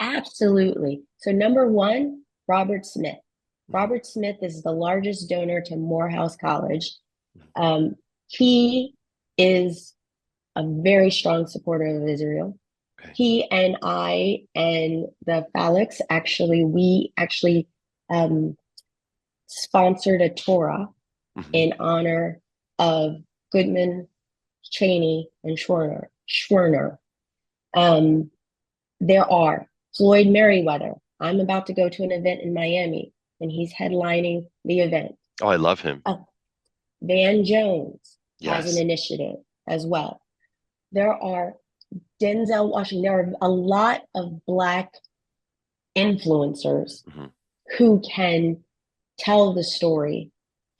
Absolutely. So number one, Robert Smith. Robert Smith is the largest donor to Morehouse College. He is a very strong supporter of Israel. Okay. He and I and the Phallics we sponsored a Torah in honor of Goodman, Cheney, and Schwerner. Um, there are Floyd Merriweather. I'm about to go to an event in Miami, and he's headlining the event. Oh, I love him. Van Jones has an Yes. initiative as well. There are Denzel Washington. There are a lot of Black influencers Mhm. who can tell the story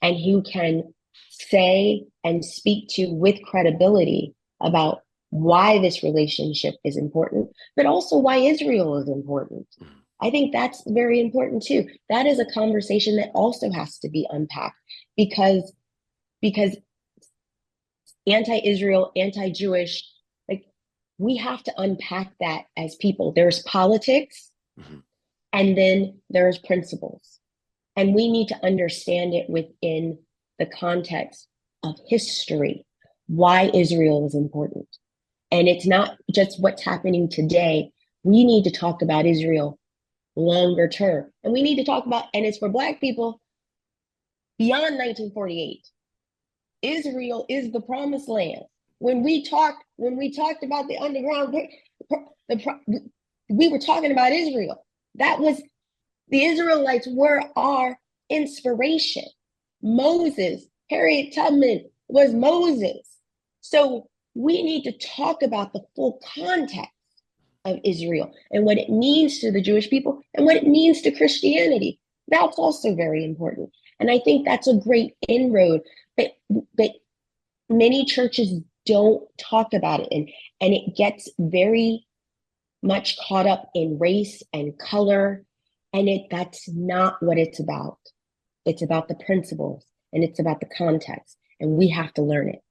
and who can say and speak to with credibility about why this relationship is important, but also why Israel is important. Mhm. I think that's very important too. That is a conversation that also has to be unpacked because anti-Israel, anti-Jewish, like we have to unpack that as people. There's politics Mhm. and then there's principles. And we need to understand it within the context of history, why Israel is important. And it's not just what's happening today. We need to talk about Israel longer term. And we need to talk about, and it's for Black people beyond 1948. Israel is the promised land. When we talked about the underground, we were talking about Israel. That was the Israelites were our inspiration. Moses, Harriet Tubman was Moses. So we need to talk about the full context of Israel and what it means to the Jewish people and what it means to Christianity. That's also very important. And I think that's a great inroad. But many churches don't talk about it. And it gets very much caught up in race and color. And that's not what it's about. It's about the principles and it's about the context. And we have to learn it.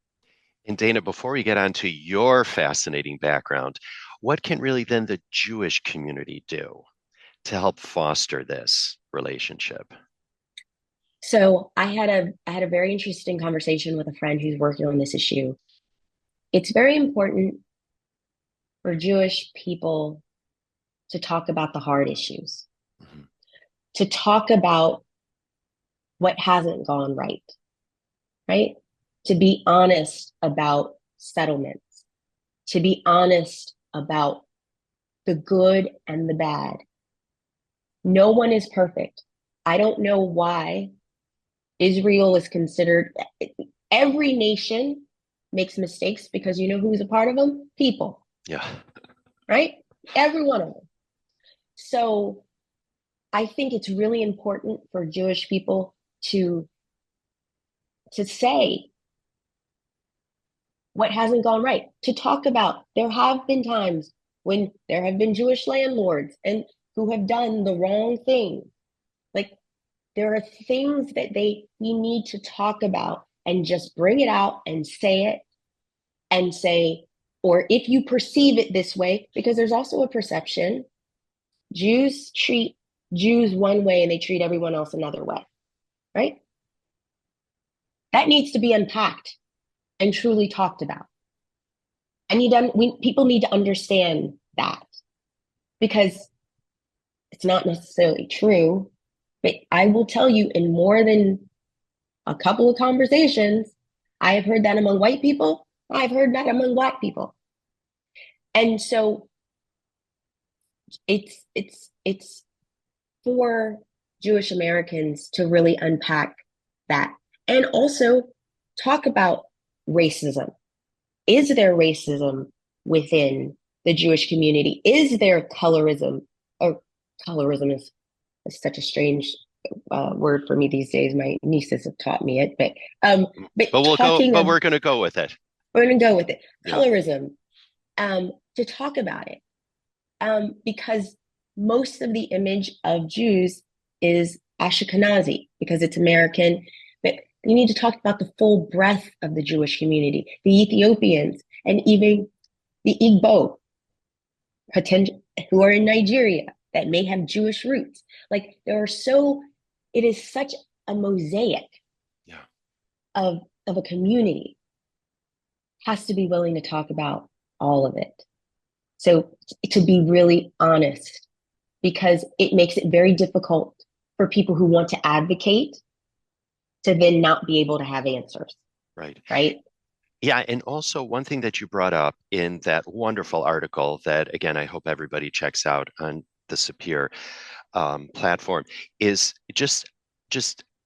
And Dana, before we get on to your fascinating background, what can really then the Jewish community do to help foster this relationship? So I had a very interesting conversation with a friend who's working on this issue. It's very important for Jewish people to talk about the hard issues, Mhm. to talk about what hasn't gone right, right? To be honest about settlements, to be honest about the good and the bad. No one is perfect. I don't know why Israel is considered, every nation makes mistakes because you know who's a part of them? People, Yeah. right? Every one of them. So I think it's really important for Jewish people to say what hasn't gone right, to talk about there have been times when there have been Jewish landlords and who have done the wrong thing. Like there are things that we need to talk about and just bring it out and say it and say, or if you perceive it this way, because there's also a perception. Jews treat Jews one way and they treat everyone else another way, right? That needs to be unpacked and truly talked about. People need to understand that because it's not necessarily true. But I will tell you, in more than a couple of conversations, I have heard that among white people. I've heard that among Black people. And so it's for Jewish Americans to really unpack that and also talk about racism. Is there racism within the Jewish community? Is there colorism? Or colorism is such a strange word for me these days. My nieces have taught me it, but But we're going to go with it. we're going to go with it. Yeah. Colorism, to talk about it, because most of the image of Jews is Ashkenazi because it's American. But you need to talk about the full breadth of the Jewish community, the Ethiopians, and even the Igbo, who are in Nigeria that may have Jewish roots. Like it is such a mosaic Yeah. of a community. Has to be willing to talk about all of it. So to be really honest, because it makes it very difficult for people who want to advocate to then not be able to have answers. Right. Right. Yeah, and also one thing that you brought up in that wonderful article that, again, I hope everybody checks out on the Sapir platform is just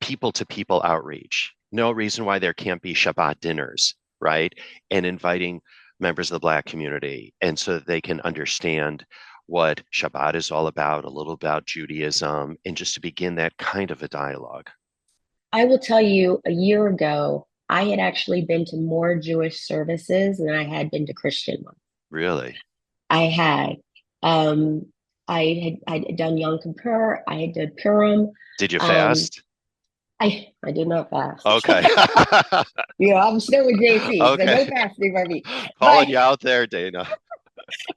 people to people outreach. No reason why there can't be Shabbat dinners, right? And inviting members of the Black community, and so that they can understand what Shabbat is all about, a little about Judaism, and just to begin that kind of a dialogue. I will tell you, a year ago, I had actually been to more Jewish services than I had been to Christian ones. Really? I had. Um, I'd done Yom Kippur, I had done Purim. Did you Um, fast? I did not fast. Okay. I'm still with JC, so no Okay. fasting for me. Calling But you out there, Dana.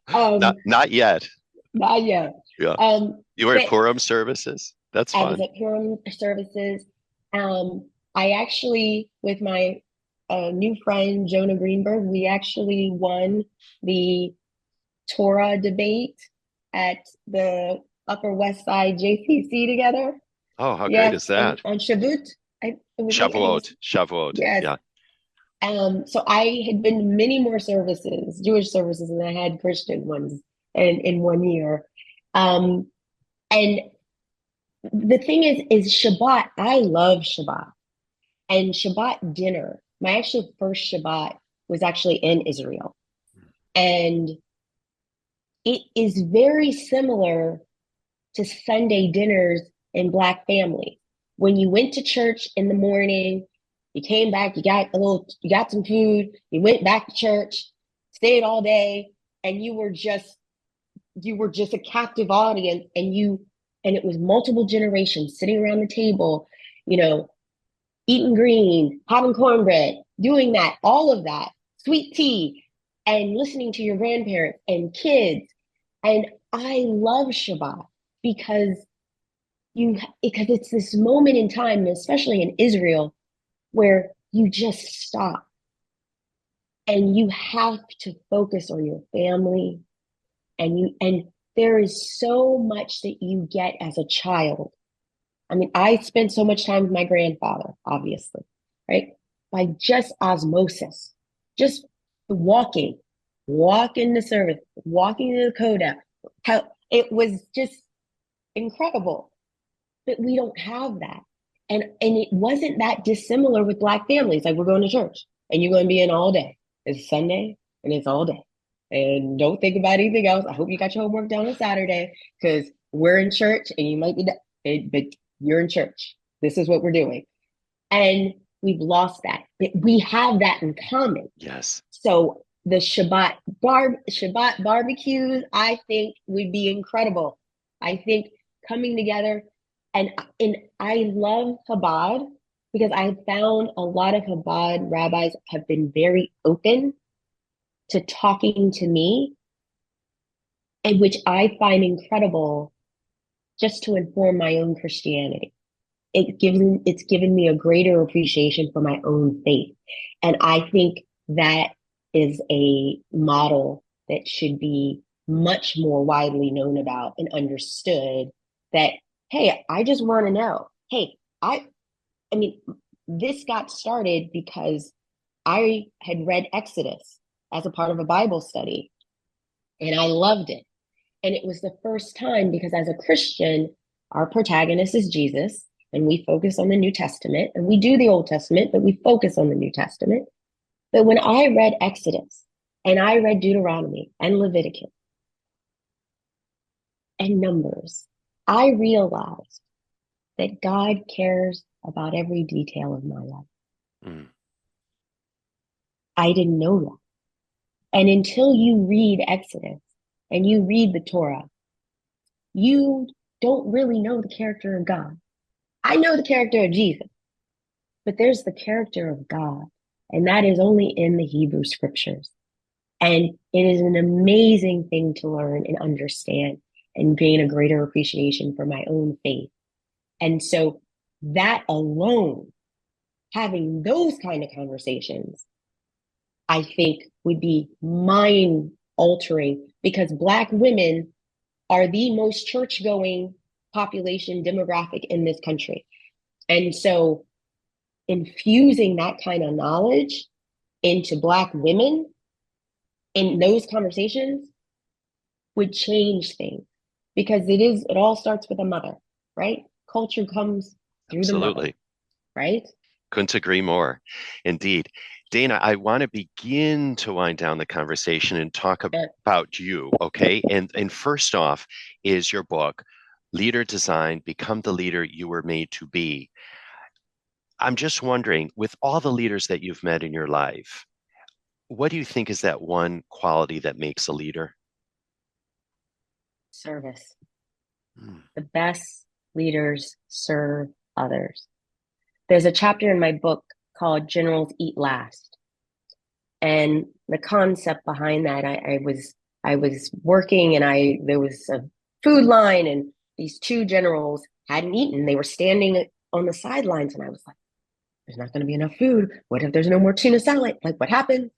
um, Not yet. not yet. Yeah. Um, You were at but Purim services? That's I was fun. at Purim services. I actually, with my new friend Jonah Greenberg, we actually won the Torah debate at the Upper West Side JCC together. Oh, how great Yes, is that? on Shavuot. It was, Shavuot. Shavuot. yes. Yeah. So I had been to many more services, Jewish services, than I had Christian ones in 1 year. Um, and the thing is Shabbat. I love Shabbat and Shabbat dinner. My actual first Shabbat was actually in Israel, and it is very similar to Sunday dinners in Black families. When you went to church in the morning, you came back, you got some food, you went back to church, stayed all day, and you were just a captive audience, and it was multiple generations sitting around the table, you know, eating green, having cornbread, doing that, all of that, sweet tea, and listening to your grandparents and kids. And I love Shabbat because because it's this moment in time, and especially in Israel, where you just stop and you have to focus on your family, and there is so much that you get as a child. I mean, I spent so much time with my grandfather, obviously, right? By just osmosis, just walking, walking the service, walking to the coda. How it was just incredible. But we don't have that. And it wasn't that dissimilar with Black families. Like, we're going to church and you're going to be in all day. It's Sunday and it's all day. And don't think about anything else. I hope you got your homework done on Saturday because we're in church and you might be, but you're in church. This is what we're doing. And we've lost that. But we have that in common. Yes. So the Shabbat barbecues, I think would be incredible. I think coming together and I love Chabad because I found a lot of Chabad rabbis have been very open to talking to me, and which I find incredible just to inform my own Christianity. It's given me a greater appreciation for my own faith. And I think that is a model that should be much more widely known about and understood that, hey, I just want to know. Hey, I mean, this got started because I had read Exodus as a part of a Bible study and I loved it. And it was the first time because as a Christian, our protagonist is Jesus and we focus on the New Testament and we do the Old Testament, but we focus on the New Testament. But when I read Exodus and I read Deuteronomy and Leviticus and Numbers, I realized that God cares about every detail of my life. Mm. I didn't know that. And until you read Exodus and you read the Torah, you don't really know the character of God. I know the character of Jesus, but there's the character of God, and that is only in the Hebrew scriptures. And it is an amazing thing to learn and understand and gain a greater appreciation for my own faith. And so that alone, having those kind of conversations, I think would be mind altering because Black women are the most church going population demographic in this country. And so infusing that kind of knowledge into Black women in those conversations would change things, because it all starts with a mother, right? Culture comes through the mother, Absolutely. right? Couldn't agree more. Indeed. Dana, I want to begin to wind down the conversation and talk Uh, about you, okay? And first off is your book, Leader Design, Become the Leader You Were Made to Be. I'm just wondering, with all the leaders that you've met in your life, what do you think is that one quality that makes a leader? Service. Hmm. The best leaders serve others. There's a chapter in my book called Generals Eat Last. And the concept behind that, I was working, and there was a food line, and these two generals hadn't eaten. They were standing on the sidelines, and I was like, there's not going to be enough food. What if there's no more tuna salad? Like, what happened?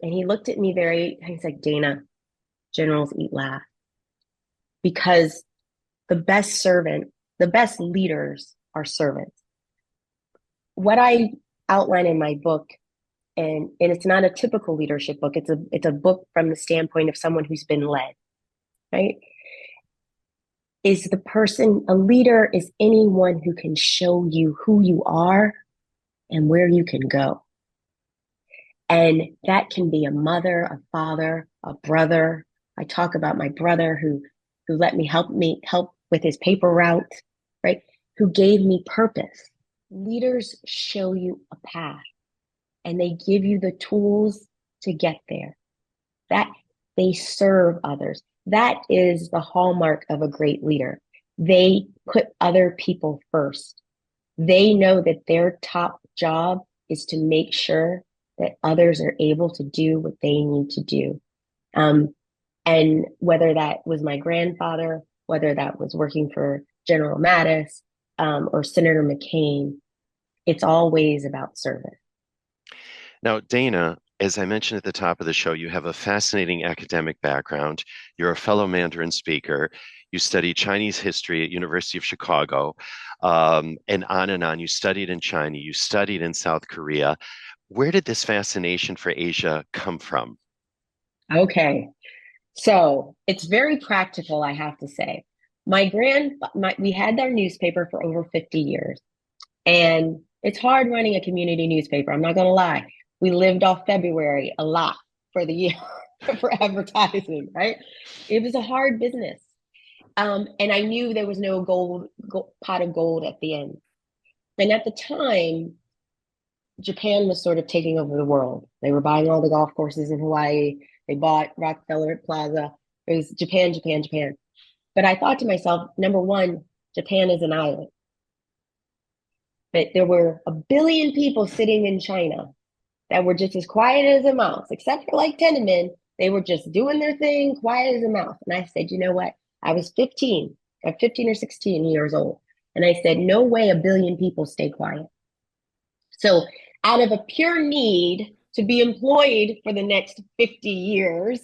And he looked at me he's like, Dana, generals eat last, because the best servant, the best leaders are servants. What I outline in my book, and it's not a typical leadership book. It's a book from the standpoint of someone who's been led, right? Is the person, a leader is anyone who can show you who you are and where you can go. And that can be a mother, a father, a brother. I talk about my brother who let me help with his paper route, right? Who gave me purpose. Leaders show you a path, and they give you the tools to get there. That they serve others. That is the hallmark of a great leader. They put other people first. They know that their top job is to make sure that others are able to do what they need to do. Um, and whether that was my grandfather, whether that was working for General Mattis, or Senator McCain, it's always about service. Now, Dana, as I mentioned at the top of the show, you have a fascinating academic background. You're a fellow Mandarin speaker. You studied Chinese history at University of Chicago, and on and on. You studied in China. You studied in South Korea. Where did this fascination for Asia come from? Okay. So it's very practical, I have to say. We had our newspaper for over 50 years, and it's hard running a community newspaper. I'm not going to lie. We lived off February a lot for the year for advertising, right? It was a hard business. And I knew there was no pot of gold at the end. And at the time, Japan was sort of taking over the world. They were buying all the golf courses in Hawaii. They bought Rockefeller Plaza. It was Japan, Japan, Japan. But I thought to myself, number one, Japan is an island. But there were a billion people sitting in China that were just as quiet as a mouse, except for like Tenement. They were just doing their thing, quiet as a mouse. And I said, you know what? I was 15, I'm 15 or 16 years old. And I said, no way a billion people stay quiet. So, out of a pure need to be employed for the next 50 years,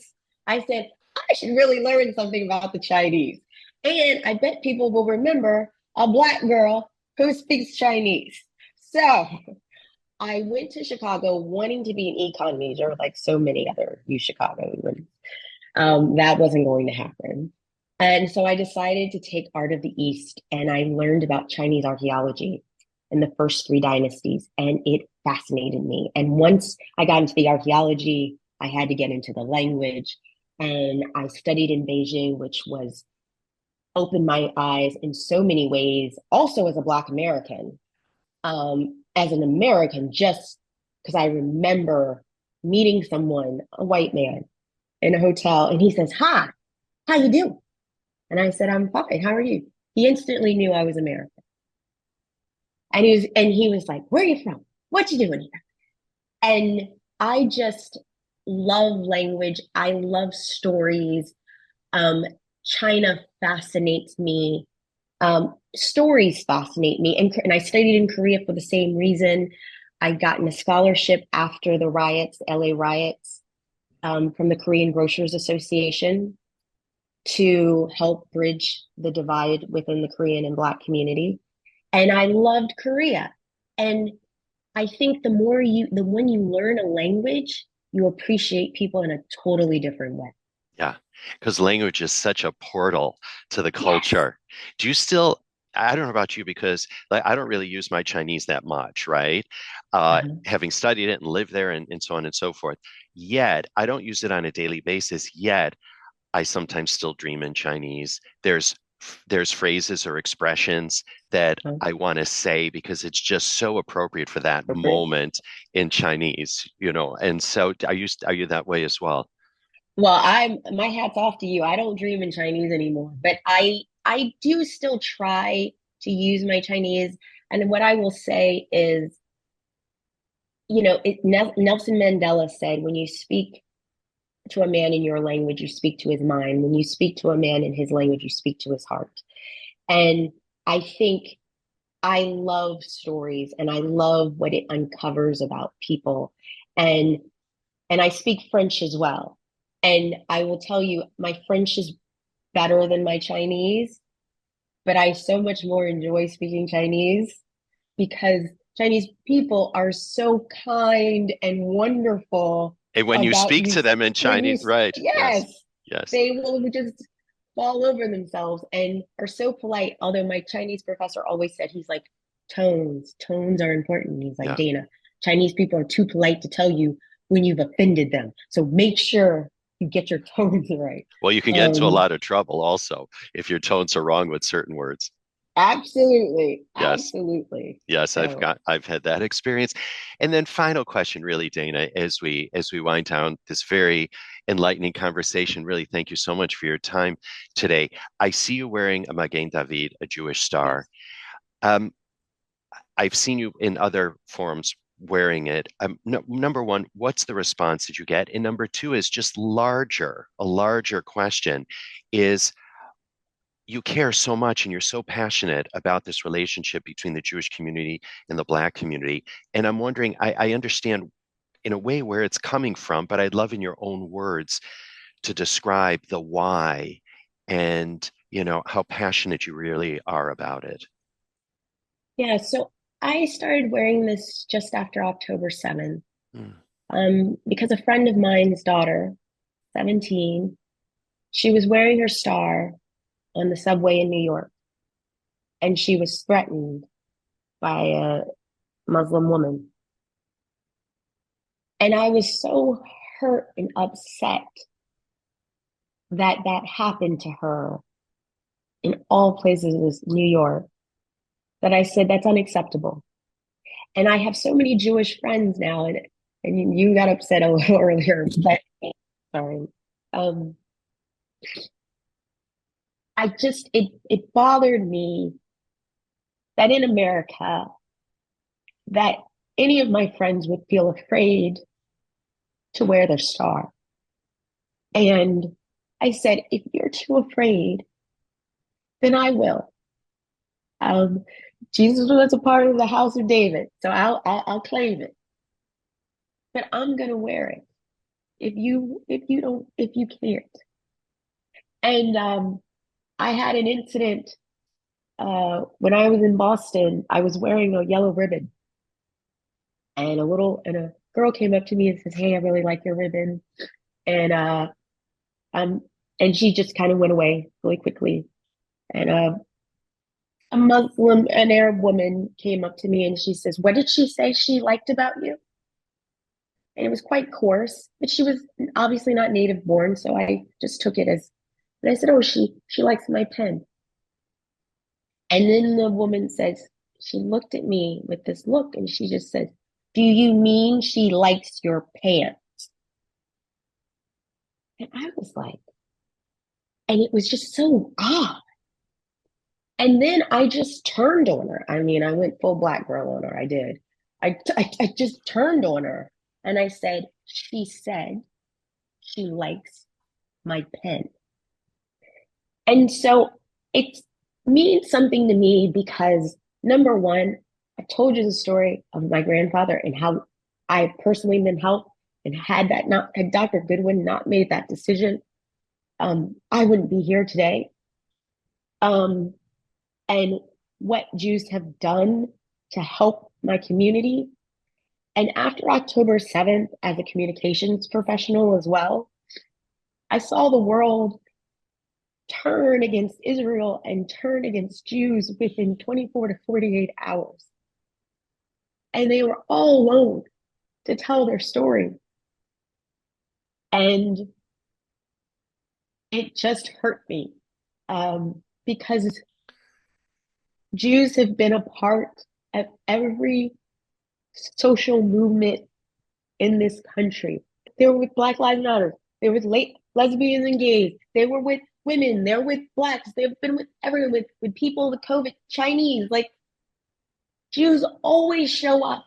I said, I should really learn something about the Chinese. And I bet people will remember a Black girl who speaks Chinese. So, I went to Chicago wanting to be an econ major, like so many other U Chicago. That wasn't going to happen. And so I decided to take Art of the East, and I learned about Chinese archaeology in the first three dynasties, and it fascinated me. And once I got into the archaeology, I had to get into the language. And I studied in Beijing, which was opened my eyes in so many ways, also as a Black American. As an American, just because I remember meeting someone, a white man, in a hotel, and he says, "Hi, how you doing?" And I said, "I'm fine. How are you?" He instantly knew I was American. And he was like, "Where are you from? What you doing here?" And I just love language. I love stories. Um, China fascinates me. Stories fascinate me. And I studied in Korea for the same reason. I gotten a scholarship after the riots, LA riots, from the Korean Grocers Association to help bridge the divide within the Korean and Black community. And I loved Korea. And I think when you learn a language, you appreciate people in a totally different way. Yeah, because language is such a portal to the Yes. culture. Do you still, I don't know about you because like I don't really use my Chinese that much, right? Uh-huh. Having studied it and lived there and so on and so forth. Yet I don't use it on a daily basis. Yet I sometimes still dream in Chinese. There's phrases or expressions that Uh, I want to say because it's just so appropriate for that Appropriate. moment in Chinese, you know. And so are you that way as well? Well, my hat's off to you. I don't dream in Chinese anymore, but I do still try to use my Chinese. And what I will say is, Nelson Mandela said, when you speak to a man in your language, you speak to his mind. When you speak to a man in his language, you speak to his heart. And I think I love stories and I love what it uncovers about people. And and I speak French as well. And I will tell you, my French is better than my Chinese, but I so much more enjoy speaking Chinese because Chinese people are so kind and wonderful And when you about speak you. to them in When you, Chinese, right? Yes, yes, yes. they will just fall over themselves and are so polite. Although my Chinese professor always said, he's like, tones are important. He's like, Yeah. Dana, Chinese people are too polite to tell you when you've offended them. So make sure you get your tones right. Well, you can get into a Um, lot of trouble also if your tones are wrong with certain words. Absolutely. Yes. Absolutely. Yes, So, I've had that experience. And then final question really, Dana, as we wind down this very enlightening conversation, really thank you so much for your time today. I see you wearing a Magen David, a Jewish star. yes. Um, I've seen you in other forms wearing it. No, number one, what's the response that you get? And number two is just a larger question is you care so much and you're so passionate about this relationship between the Jewish community and the Black community. And I'm wondering, I understand in a way where it's coming from, but I'd love in your own words to describe the why and, you know, how passionate you really are about it. Yeah. So I started wearing this just after October 7th, Mm. because a friend of mine's daughter, 17, she was wearing her star on the subway in New York, and she was threatened by a Muslim woman. And I was so hurt and upset that that happened to her in all places in New York that I said, that's unacceptable. And I have so many Jewish friends now, and you got upset a little earlier, but sorry. Um, it bothered me that in America, that any of my friends would feel afraid to wear their star. And I said, if you're too afraid, then I will. Um, Jesus was a part of the house of David, so I'll claim it. But I'm gonna wear it if you can't. And I had an incident when I was in Boston. I was wearing a yellow ribbon, and a girl came up to me and says, "Hey, I really like your ribbon," and um, and she just kind of went away really quickly. And an Arab woman came up to me and she says, "What did she say she liked about you?" And it was quite coarse, but she was obviously not native born, so I just took it as. And I said, "Oh, she likes my pen." And then the woman says, she looked at me with this look and she just said, "Do you mean she likes your pants?" And I was like, and it was just so odd. And then I just turned on her. I mean, I went full black girl on her. I did. I just turned on her and I said, she said she likes my pen. And so it means something to me because number one, I told you the story of my grandfather and how I personally been helped. And had Dr. Goodwin not made that decision, I wouldn't be here today. Um, and what Jews have done to help my community. And after October 7th, as a communications professional as well, I saw the world turn against Israel and turn against Jews within 24 to 48 hours. And they were all alone to tell their story. And it just hurt me because Jews have been a part of every social movement in this country. They were with Black Lives Matter. They were with lesbians and gays. They were with women. They're with Blacks. They've been with everyone, with people with COVID, Chinese. Like, Jews always show up,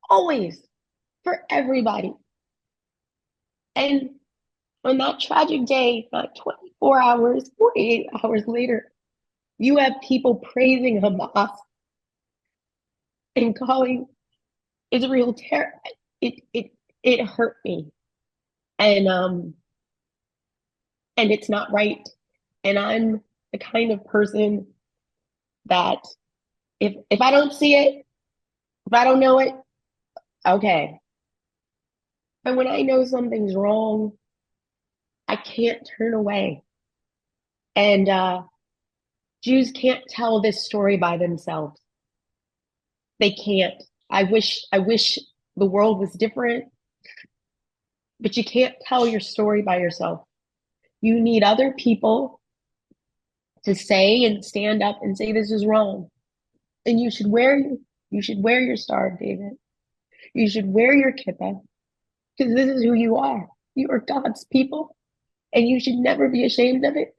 always, for everybody. And on that tragic day, not 24 hours, 48 hours later, you have people praising Hamas and calling Israel terror. It hurt me. And it's not right. And I'm the kind of person that if I don't see it, if I don't know it, okay. But when I know something's wrong, I can't turn away. And Jews can't tell this story by themselves. They can't. I wish the world was different, but you can't tell your story by yourself. You need other people to say and stand up and say this is wrong. And you should wear your Star of David. You should wear your kippah, because this is who you are. You are God's people, and you should never be ashamed of it.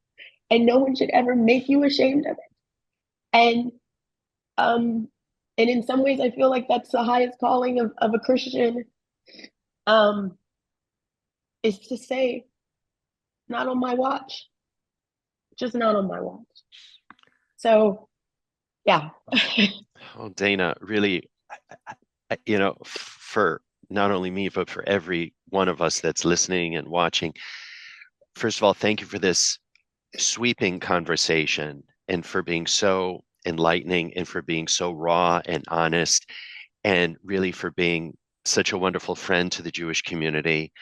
And no one should ever make you ashamed of it. And in some ways, I feel like that's the highest calling of a Christian, is to say, not on my watch, just not on my watch. So, yeah. Oh, Dana, really, for not only me, but for every one of us that's listening and watching, first of all, thank you for this sweeping conversation and for being so enlightening and for being so raw and honest and really for being such a wonderful friend to the Jewish community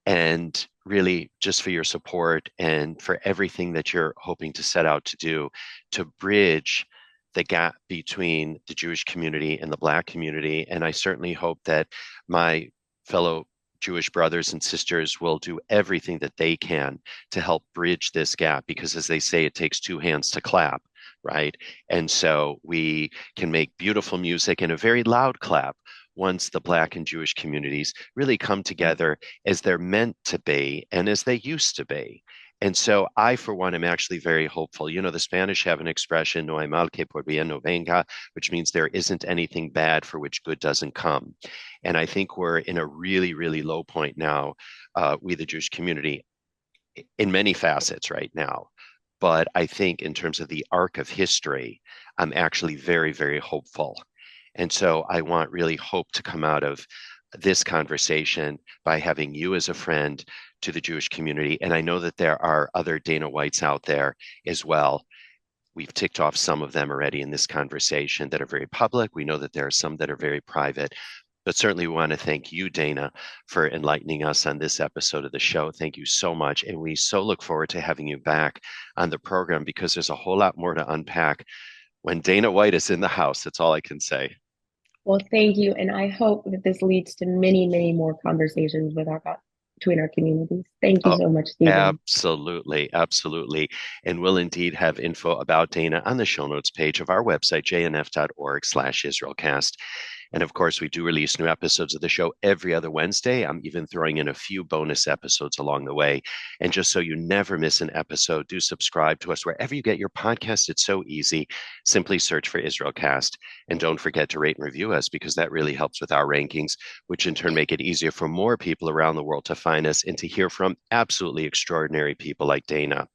and really just for your support and for everything that you're hoping to set out to do to bridge the gap between the Jewish community and the Black community. And I certainly hope that my fellow Jewish brothers and sisters will do everything that they can to help bridge this gap, because as they say, it takes two hands to clap, right? And so we can make beautiful music and a very loud clap once the Black and Jewish communities really come together as they're meant to be and as they used to be. And so I, for one, am actually very hopeful. You know, the Spanish have an expression, no hay mal que por bien no venga, which means there isn't anything bad for which good doesn't come. And I think we're in a really, really low point now, we, the Jewish community, in many facets right now. But I think in terms of the arc of history, I'm actually very, very hopeful. And so I want really hope to come out of this conversation by having you as a friend to the Jewish community. And I know that there are other Dana Whites out there as well. We've ticked off some of them already in this conversation that are very public. We know that there are some that are very private. But certainly we want to thank you, Dana, for enlightening us on this episode of the show. Thank you so much. And we so look forward to having you back on the program, because there's a whole lot more to unpack when Dana White is in the house. That's all I can say. Well, thank you. And I hope that this leads to many, many more conversations between our communities. Thank you Oh, so much, Stephen. absolutely. Absolutely. And we'll indeed have info about Dana on the show notes page of our website, jnf.org/IsraelCast. And of course, we do release new episodes of the show every other Wednesday. I'm even throwing in a few bonus episodes along the way. And just so you never miss an episode, do subscribe to us wherever you get your podcast. It's so easy. Simply search for IsraelCast. And don't forget to rate and review us, because that really helps with our rankings, which in turn make it easier for more people around the world to find us and to hear from absolutely extraordinary people like Dana.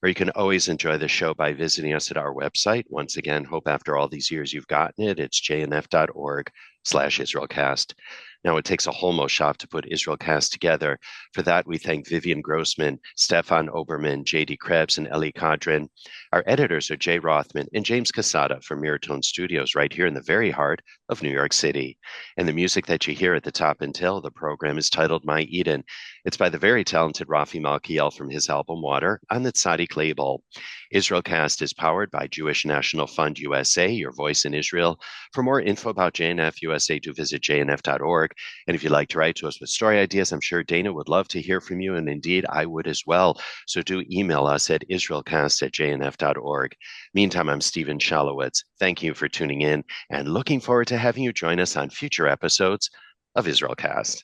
Or you can always enjoy the show by visiting us at our website. Once again, hope after all these years you've gotten it. It's jnf.org/IsraelCast. IsraelCast. Now, it takes a Holmo shop to put IsraelCast together. For that, we thank Vivian Grossman, Stefan Oberman, J.D. Krebs, and Ellie Kadrin. Our editors are Jay Rothman and James Casada from Miratone Studios right here in the very heart of New York City. And the music that you hear at the top and tail of the program is titled My Eden. It's by the very talented Rafi Malkiel from his album Water on the Tzaddik label. IsraelCast is powered by Jewish National Fund USA, your voice in Israel. For more info about JNF USA, do visit jnf.org. And if you'd like to write to us with story ideas, I'm sure Dana would love to hear from you, and indeed I would as well. So do email us at israelcast@jnf.org. Meantime, I'm Steven Shalowitz. Thank you for tuning in and looking forward to having you join us on future episodes of IsraelCast.